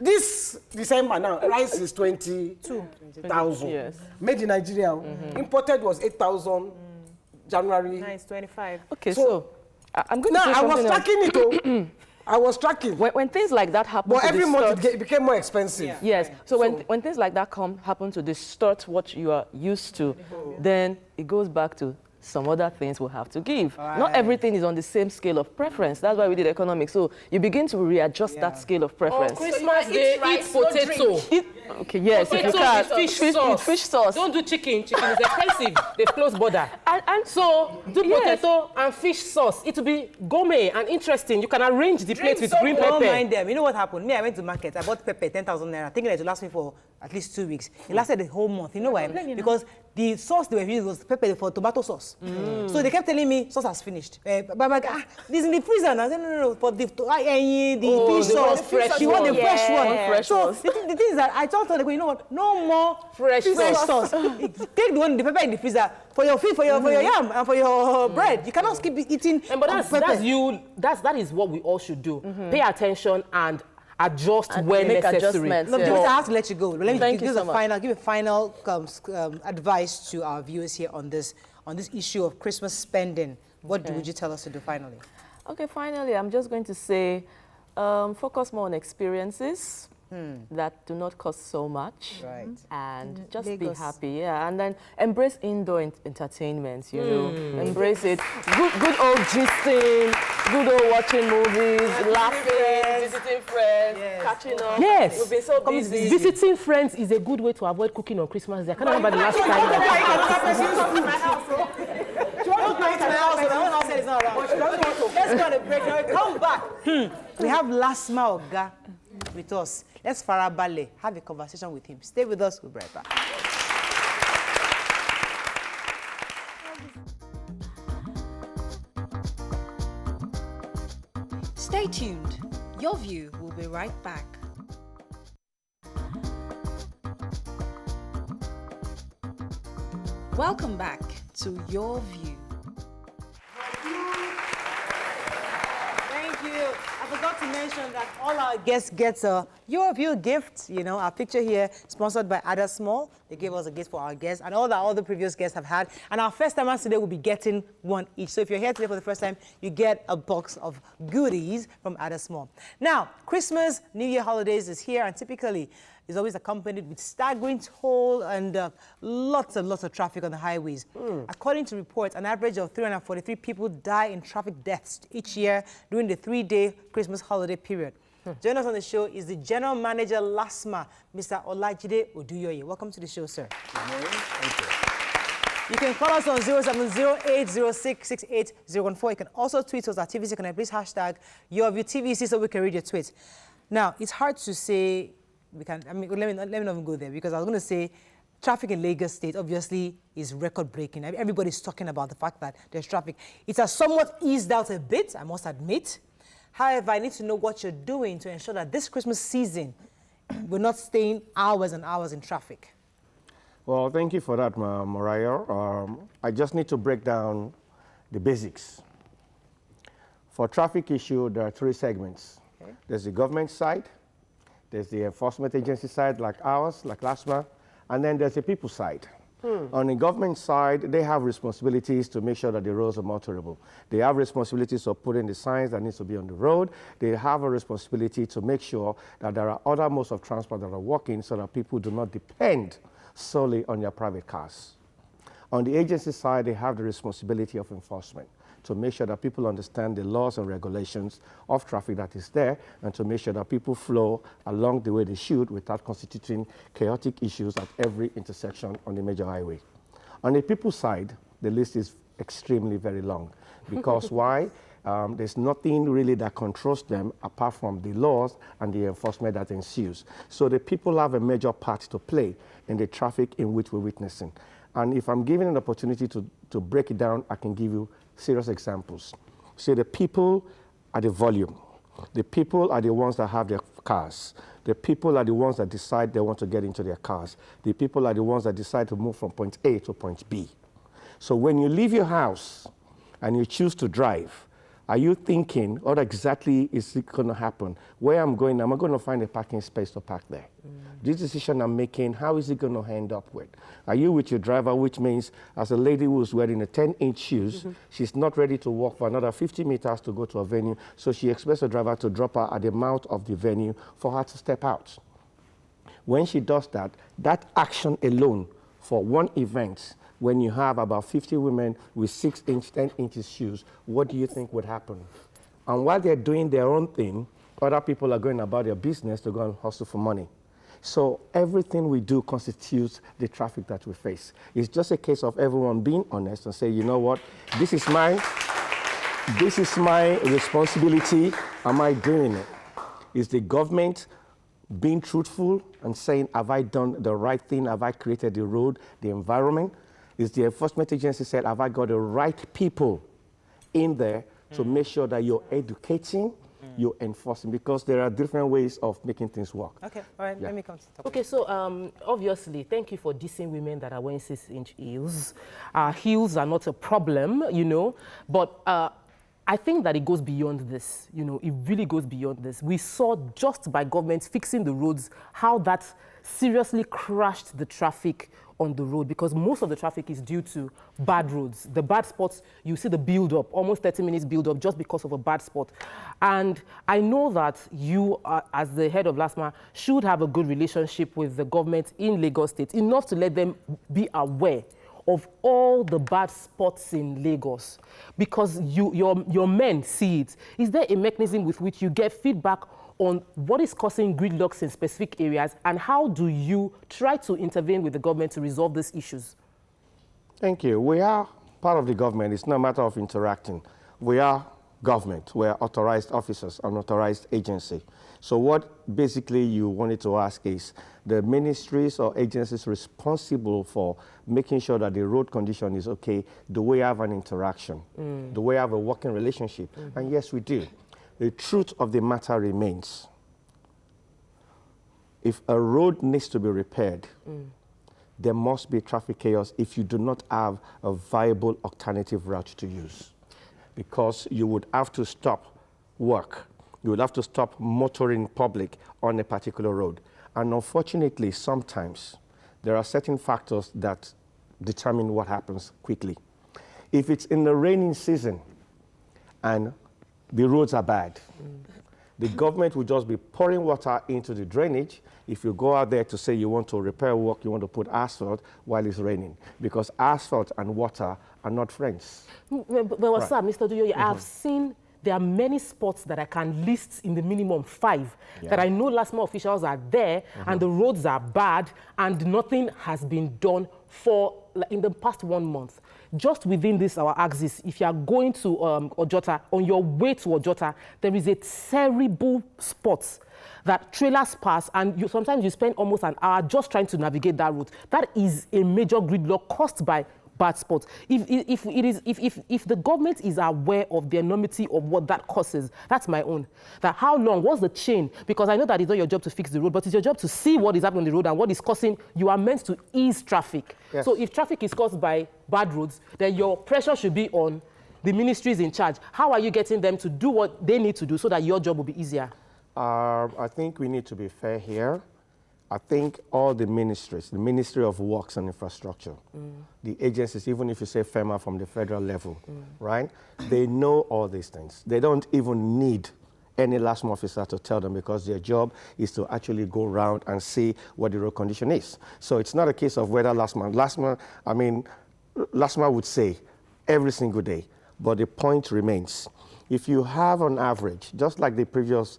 This December now, rice is 22,000. Yes. Made in Nigeria. Imported was 8,000. January. Nice, 25. Okay, so I'm going to now say I was something tracking it. I was tracking. When things like that happen, but every month it became more expensive. Yeah. Yes. So when things like that happen to distort what you are used to, then it goes back to some other things we'll have to give. Right. Not everything is on the same scale of preference. That's why we did economics. So you begin to readjust that scale of preference. Oh, Christmas Day, eat potato. Okay, yes, potato if you can. With fish sauce. Don't do chicken. Chicken is expensive. They've closed border. And so do potato and fish sauce. It will be gourmet and interesting. You can arrange the plate with green pepper. Don't mind them. You know what happened? Me, I went to market. I bought pepper, 10,000 naira, thinking it would last me for at least 2 weeks. It lasted the whole month. You know why? Because the sauce they were using was pepper for tomato sauce. So they kept telling me sauce has finished. But I'm like, this is in the freezer now. I said, no. For the fish sauce, she want the fresh one. So the thing is that I told her, you know what? No more fresh sauce. Take the one, the pepper in the freezer for your fish, for your yam, and for your bread. You cannot keep eating. But that is what we all should do. Pay attention and adjust when necessary. No, I have to let you go. Let me give a final advice to our viewers here on this issue of Christmas spending. What would you tell us to do finally? Okay, finally, I'm just going to say, focus more on experiences that do not cost so much, and just be happy, and then embrace indoor entertainment. You know, embrace it. Good old gisting, good old watching movies, laughing, visiting friends, catching up. Yes, we've been so busy. Visiting friends is a good way to avoid cooking on Christmas Day. I can't remember the last time. Let's go on a break. Now we come back. We have LASTMA Oga with us. Let's farabale, have a conversation with him. Stay with us. We'll be right back. Stay tuned. Your View will be right back. Welcome back to Your View. Thank you. I forgot to mention that all our guests get a Your View gift. You know, our picture here, sponsored by LASTMA. They gave us a gift for our guests, and all that all the previous guests have had. And our first timers today will be getting one each. So if you're here today for the first time, you get a box of goodies from LASTMA. Now, Christmas, New Year holidays is here, and typically is always accompanied with staggering toll and lots and lots of traffic on the highways. According to reports, an average of 343 people die in traffic deaths each year during the 3-day Christmas holiday period. Joining us on the show is the General Manager LASTMA, Mr. Olajide Oduyoye. Welcome to the show, sir. Good morning. Thank you. You can call us on 0708066814. You can also tweet us at TVC Connect. Please hashtag YourViewTVC so we can read your tweets. Now, it's hard to say. Let me not even go there, because I was going to say traffic in Lagos State obviously is record-breaking. Everybody's talking about the fact that there's traffic. It has somewhat eased out a bit, I must admit. However, I need to know what you're doing to ensure that this Christmas season we're not staying hours and hours in traffic. Well, thank you for that, Mariah. I just need to break down the basics. For traffic issue, there are 3 segments. Okay. There's the government side, there's the enforcement agency side, like ours, like LASTMA, and then there's the people side. On the government side, they have responsibilities to make sure that the roads are motorable. They have responsibilities of putting the signs that needs to be on the road. They have a responsibility to make sure that there are other modes of transport that are working so that people do not depend solely on their private cars. On the agency side, they have the responsibility of enforcement to make sure that people understand the laws and regulations of traffic that is there, and to make sure that people flow along the way they should without constituting chaotic issues at every intersection on the major highway. On the people side, the list is extremely very long, because why? There's nothing really that controls them apart from the laws and the enforcement that ensues. So the people have a major part to play in the traffic in which we're witnessing. And if I'm given an opportunity to break it down, I can give you serious examples. So the people are the volume. The people are the ones that have their cars. The people are the ones that decide they want to get into their cars. The people are the ones that decide to move from point A to point B. So when you leave your house and you choose to drive, Are you thinking, what exactly is it going to happen? Where I'm going, am I going to find a parking space to park there? This decision I'm making, how is it going to end up with? Are you with your driver, which means as a lady who's wearing a 10-inch shoes, she's not ready to walk for another 50 meters to go to a venue, so she expects the driver to drop her at the mouth of the venue for her to step out. When she does that, that action alone for one event, when you have about 50 women with 6-inch, 10-inch shoes, what do you think would happen? And while they're doing their own thing, other people are going about their business to go and hustle for money. So everything we do constitutes the traffic that we face. It's just a case of everyone being honest and say, you know what, this is my responsibility. Am I doing it? Is the government being truthful and saying, have I done the right thing? Have I created the road, the environment? Is the enforcement agency said, have I got the right people in there to make sure that you're educating, you're enforcing, because there are different ways of making things work. Okay, all right, let me come to the topic. Okay, so obviously, thank you for dissing women that are wearing 6-inch heels. Heels are not a problem, you know, but I think that it goes beyond this, you know, it really goes beyond this. We saw just by government fixing the roads, how that seriously crashed the traffic on the road, because most of the traffic is due to bad roads. The bad spots, you see the build-up, almost 30 minutes build-up just because of a bad spot. And I know that you, as the head of LASTMA, should have a good relationship with the government in Lagos State, enough to let them be aware of all the bad spots in Lagos, because your men see it. Is there a mechanism with which you get feedback on what is causing gridlocks in specific areas, and how do you try to intervene with the government to resolve these issues? Thank you. We are part of the government. It's not a matter of interacting. We are government. We are authorized officers, an authorized agency. So what basically you wanted to ask is the ministries or agencies responsible for making sure that the road condition is okay, do we have an interaction? Do we have a working relationship? And yes, we do. The truth of the matter remains. If a road needs to be repaired, there must be traffic chaos if you do not have a viable alternative route to use. Because you would have to stop work. You would have to stop motoring public on a particular road. And unfortunately, sometimes there are certain factors that determine what happens quickly. If it's in the raining season and the roads are bad, the government will just be pouring water into the drainage. If you go out there to say you want to repair work, you want to put asphalt while it's raining, because asphalt and water are not friends. But what's up, Mr. Oduyoye? I've seen there are many spots that I can list in the minimum 5 that I know LASTMA officials are there and the roads are bad and nothing has been done for in the past 1 month. Just within this our axis, if you are going to Ojota, on your way to Ojota, there is a terrible spot that trailers pass, and sometimes you spend almost an hour just trying to navigate that route. That is a major gridlock caused by bad spots. If the government is aware of the enormity of what that causes, that's my own. That how long, what's the chain? Because I know that it's not your job to fix the road, but it's your job to see what is happening on the road and what is causing. You are meant to ease traffic. Yes. So if traffic is caused by bad roads, then your pressure should be on the ministries in charge. How are you getting them to do what they need to do so that your job will be easier? I think we need to be fair here. I think all the ministries, the Ministry of Works and Infrastructure, the agencies, even if you say FEMA from the federal level, right? They know all these things. They don't even need any LASTMA officer to tell them, because their job is to actually go around and see what the road condition is. So it's not a case of whether LASTMA would say every single day, but the point remains. If you have on average, just like the previous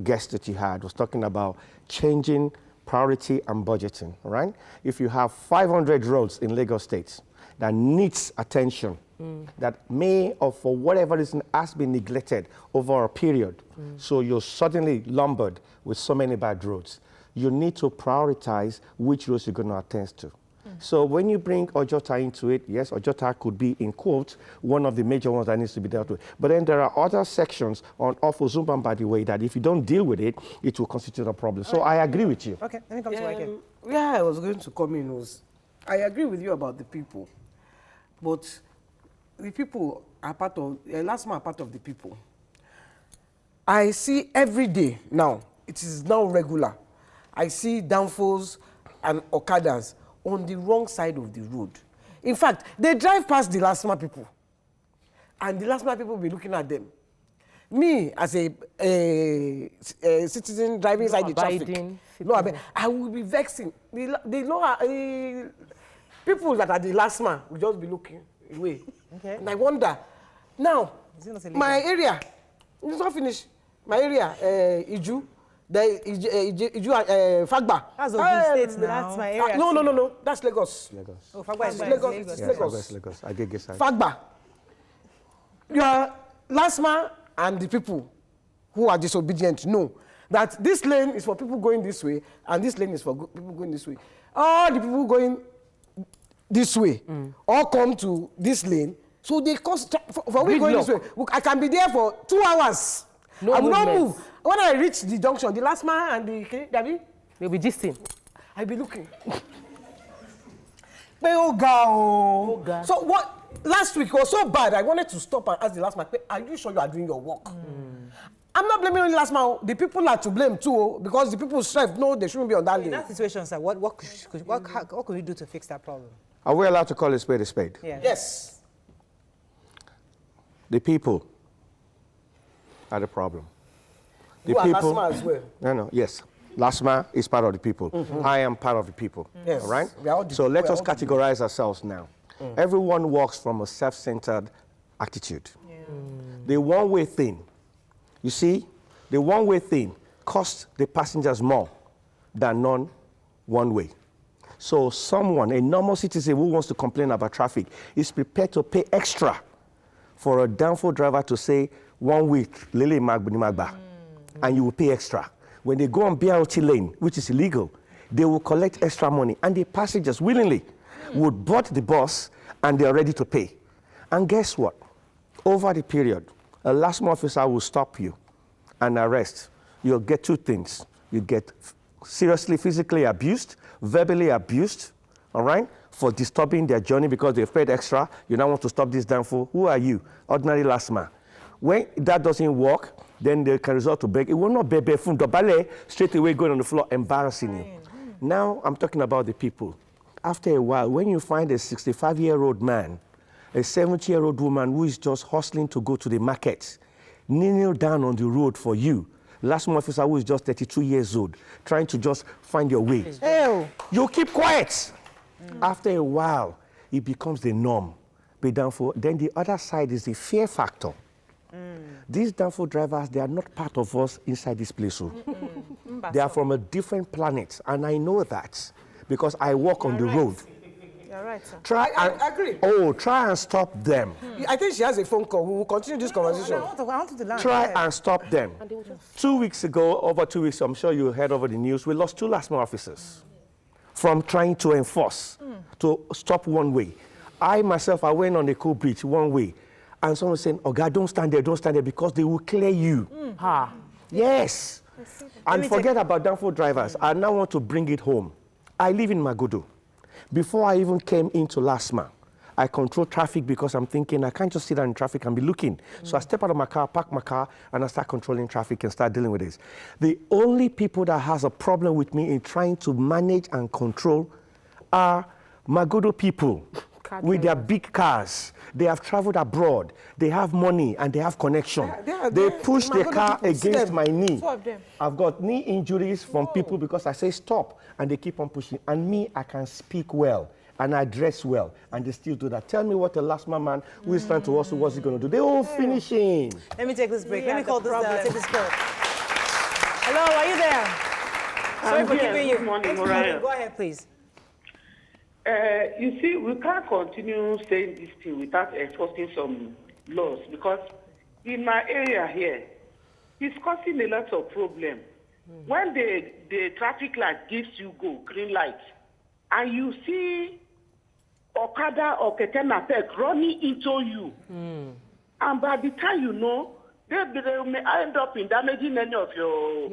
guest that you had was talking about changing priority and budgeting, right? If you have 500 roads in Lagos State that needs attention, that may or for whatever reason has been neglected over a period, so you're suddenly lumbered with so many bad roads, you need to prioritize which roads you're going to attend to. So when you bring Ojota into it, yes, Ojota could be, in quotes, one of the major ones that needs to be dealt with. But then there are other sections on Ofo-Zumban, by the way, that if you don't deal with it, it will constitute a problem. So I agree with you. Okay, let me come to Mike. Yeah, I was going to come in I agree with you about the people. But the people are part of, LASTMA are part of the people. I see every day now, it is now regular. I see downfalls and Okadas on the wrong side of the road. In fact, they drive past the LASTMA people, and the LASTMA people will be looking at them. Me, as a citizen driving inside the traffic, I will be vexing. The people that are the LASTMA will just be looking away. Okay. And I wonder, now, my area, it's not finished. My area, Iju, Fagba. That's Ogun State now. That's my area. No. That's Lagos. Lagos. Oh, Fagba is Lagos. I get side. Fagba. Your LASTMA and the people who are disobedient know that this lane is for people going this way, and this lane is for people going this way. All the people going this way all come to this lane, so they cost for we going this way. I can be there for 2 hours. No I will not move. When I reach the junction, the LASTMA and the they'll be gisting. I'll be looking. So what? Last week was so bad. I wanted to stop and ask the LASTMA, are you sure you are doing your work? I'm not blaming only LASTMA. The people are to blame too, because the people strive. No, they shouldn't be on that lane. In that situation, sir, what could we do to fix that problem? Are we allowed to call a spade a spade? Yeah. Yes. The people are the problem. The Who people. are LASTMA as well? No. Yes. LASTMA is part of the people. I am part of the people. Yes. All right? So let us categorize ourselves now. Everyone works from a self-centered attitude. The one-way thing, you see, the one-way thing costs the passengers more than non-one-way. So someone, a normal citizen who wants to complain about traffic, is prepared to pay extra for a downfall driver to say, 1 week, Lele Magba, and you will pay extra. When they go on BRT lane, which is illegal, they will collect extra money, and the passengers willingly would board the bus, and they are ready to pay. And guess what? Over the period, a LASTMA officer will stop you and arrest. You'll get 2 things. You get seriously physically abused, verbally abused, all right, for disturbing their journey because they've paid extra. You now want to stop this downfall. Who are you? Ordinary LASTMA. When that doesn't work, then they can resort to beg. It will not be straight away going on the floor, embarrassing you. Now I'm talking about the people. After a while, when you find a 65-year-old man, a 70-year-old woman who is just hustling to go to the market, kneeling down on the road for you, LASTMA officer who is just 32 years old, trying to just find your way. You keep quiet. After a while, it becomes the norm. Then the other side is the fear factor. These downfall drivers, they are not part of us inside this place. They are from a different planet, and I know that because I walk on the road. You're right, sir. I agree. Try and stop them. I think she has a phone call. We will continue this conversation. I want to learn. Try and stop them. 2 weeks ago, over 2 weeks, I'm sure you heard over the news, we lost 2 LASTMA officers from trying to enforce, to stop one way. I myself, I went on a cool bridge one way, and someone was saying, oh God, don't stand there, because they will clear you. Yes. And forget about downfall drivers. I now want to bring it home. I live in Magodo. Before I even came into LASTMA, I control traffic because I'm thinking I can't just sit down in traffic and be looking. So I step out of my car, park my car, and I start controlling traffic and start dealing with this. The only people that has a problem with me in trying to manage and control are Magodo people with their big cars. They have traveled abroad. They have money and they have connection. They push their car against my knee. I've got knee injuries from people because I say stop, and they keep on pushing. And me, I can speak well, and I dress well, and they still do that. Tell me what a LASTMA man who is trying to hustle, what's he going to do? They all finishing. Let me take this break. Let me call this take this call. Hello, are you there? Sorry for keeping you. Good morning, Mariah. Go ahead, please. You see, we can't continue saying this thing without enforcing some laws, because in my area here, it's causing a lot of problem. When the traffic light gives you go, green light, and you see Okada or Keke Napep running into you, and by the time you know, they may end up in damaging any of your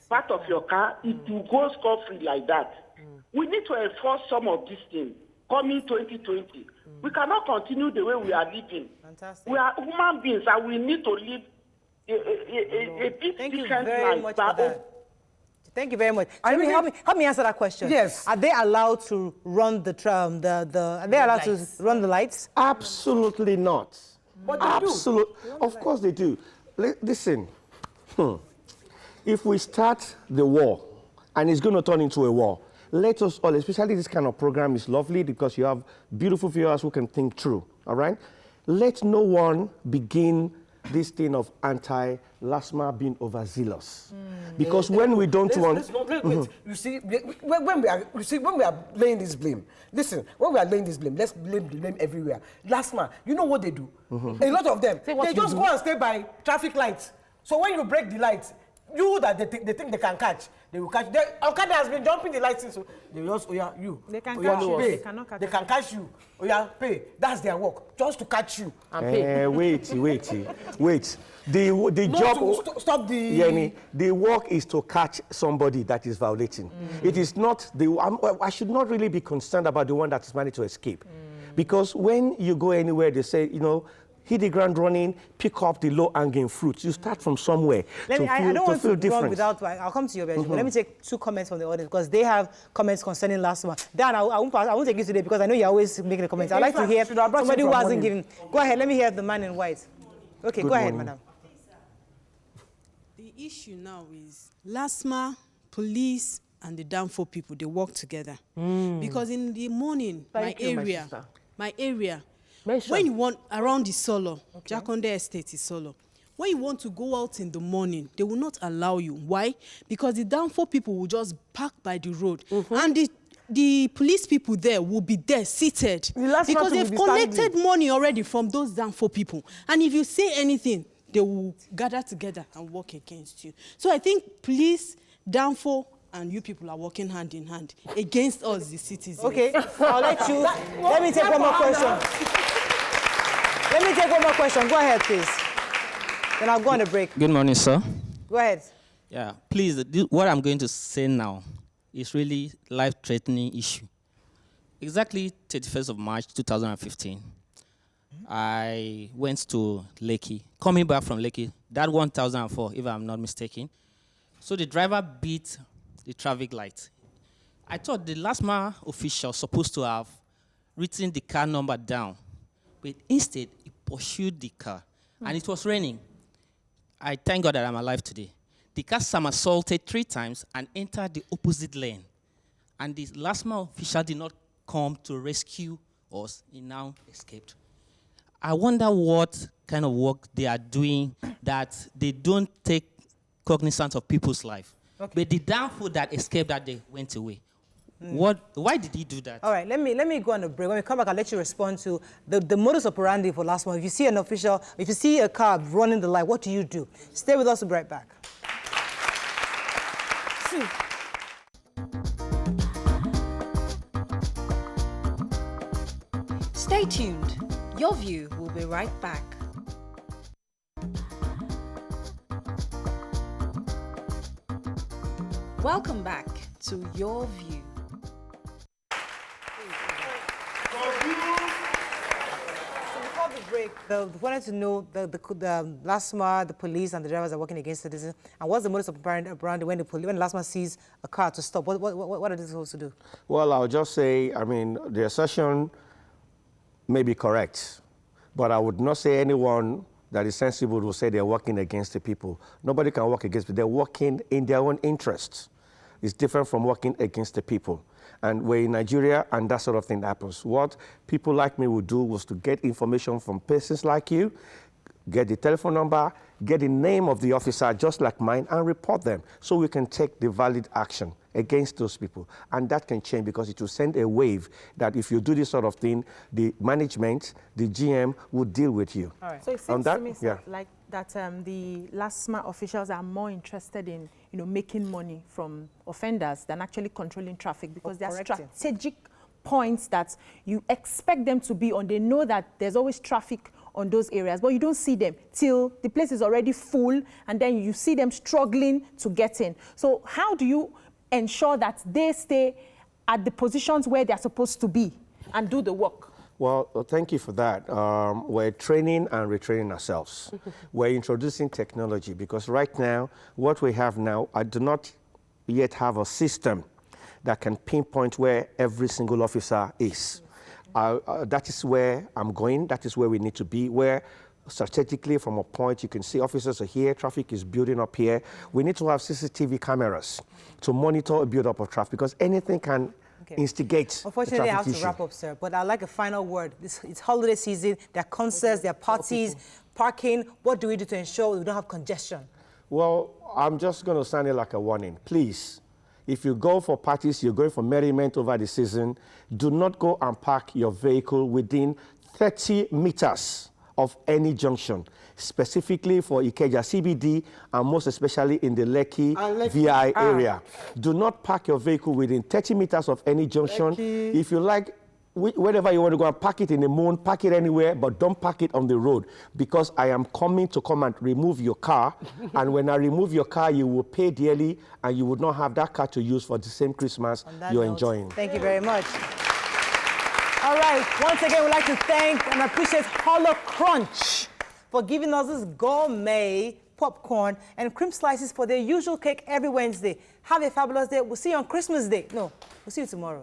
part of your car. It will go scot-free like that. We need to enforce some of these things. coming 2020. We cannot continue the way we are living. Fantastic. We are human beings and we need to live a bit Thank you different very life. much for that. Thank you very much. Help me answer that question. Yes. Are they allowed to run the tram? Are they allowed to run the lights? Absolutely not. But they Absolutely. Of course they do. Listen. If we start the war, and it's going to turn into a war, let us all, especially this kind of program is lovely because you have beautiful viewers who can think through, all right? Let no one begin this thing of anti-LASTMA being overzealous. Because when we don't want... You see, when we are laying this blame, listen, when we are laying this blame, let's blame the blame everywhere. LASTMA, you know what they do? A lot of them, they just go and stay by traffic lights. So when you break the lights, you that they think they can catch, they will catch. Okada has been jumping the lights, so they just, you. They can catch you. Pay. They cannot catch They can catch you. Pay. That's their work, just to catch you. And pay. Wait. The job... Stop the... Yenny, the work is to catch somebody that is violating. It is not I should not really be concerned about the one that is managed to escape. Because when you go anywhere, they say, hit the ground running, pick up the low-hanging fruits. You start from somewhere I don't want to feel run without... I'll come to you, Benji, but let me take 2 comments from the audience because they have comments concerning LASTMA. Dan, I won't take you today because I know you're always making the comments. I'd like to hear somebody who hasn't given... Go ahead, let me hear the man in white. Okay, go ahead, madam. The issue now is LASTMA, police, and the Danfo people, they work together. Because in the morning, my area, when you want, around the Solo, Jakonde Estate is Solo, when you want to go out in the morning, they will not allow you. Why? Because the Danfo people will just park by the road. And the police people there will be there seated. Because they've collected money already from those Danfo people. And if you say anything, they will gather together and work against you. So I think police, Danfo, and you people are working hand in hand against us, the citizens. Okay, I'll let you... Let me take one more question. Let me take one more question. Go ahead, please. Then I'll go on a break. Good morning, sir. Go ahead. Yeah, please, what I'm going to say now is really life-threatening issue. Exactly 31st of March, 2015, I went to Lekki. Coming back from Lekki, that 1004, if I'm not mistaken. So the driver beat the traffic light. I thought the LASTMA official supposed to have written the car number down, but instead he pursued the car, and it was raining. I thank God that I'm alive today. The car somersaulted 3 times and entered the opposite lane, and the LASTMA official did not come to rescue us. He now escaped. I wonder what kind of work they are doing that they don't take cognizance of people's life. Okay. But the downfall that escaped that day went away. Why did he do that? All right, let me go on a break. When we come back, I'll let you respond to the modus operandi for LASTMA. If you see an official, if you see a car running the light, what do you do? Stay with us, we'll be right back. Stay tuned. Your View will be right back. Welcome back to Your View. Before the break, we wanted to know the LASTMA, the police, and the drivers are working against citizens. And what's the modus operandi when LASTMA sees a car to stop? What are they supposed to do? Well, I'll just say, the assertion may be correct, but I would not say anyone that is sensible will say they're working against the people. Nobody can work against people. They're working in their own interests. It's different from working against the people. And we're in Nigeria, and that sort of thing happens. What people like me would do was to get information from persons like you, get the telephone number, get the name of the officer just like mine, and report them so we can take the valid action against those people. And that can change because it will send a wave that if you do this sort of thing, the management, the GM will deal with you. All right. So it seems to me, sir, like that the LASTMA officials are more interested in making money from offenders than actually controlling traffic because there are strategic points that you expect them to be on. They know that there's always traffic on those areas, but you don't see them till the place is already full, and then you see them struggling to get in. So how do you ensure that they stay at the positions where they're supposed to be? and do the work? Well, thank you for that. We're training and retraining ourselves. We're introducing technology because right now, what we have now, I do not yet have a system that can pinpoint where every single officer is. That is where I'm going. That is where we need to be, where strategically from a point you can see officers are here, traffic is building up here. We need to have CCTV cameras to monitor a build-up of traffic because anything can instigate. Unfortunately, I have to wrap up, sir, but I'd like a final word. It's holiday season, there are concerts, there are parties, parking. What do we do to ensure we don't have congestion? Well, I'm just going to sound it like a warning. Please, if you go for parties, you're going for merriment over the season, do not go and park your vehicle within 30 meters of any junction, specifically for Ikeja CBD and most especially in the Lekki VI area. Do not park your vehicle within 30 meters of any junction. Lekki. If you like, wherever you want to go and park it in the moon, park it anywhere, but don't park it on the road because I am coming to come and remove your car. And when I remove your car, you will pay dearly and you would not have that car to use for the same Christmas you're enjoying. Thank you very much. All right, once again, we'd like to thank and appreciate Hollow Crunch for giving us this gourmet popcorn and cream slices for their usual cake every Wednesday. Have a fabulous day. We'll see you on Christmas Day. No, we'll see you tomorrow.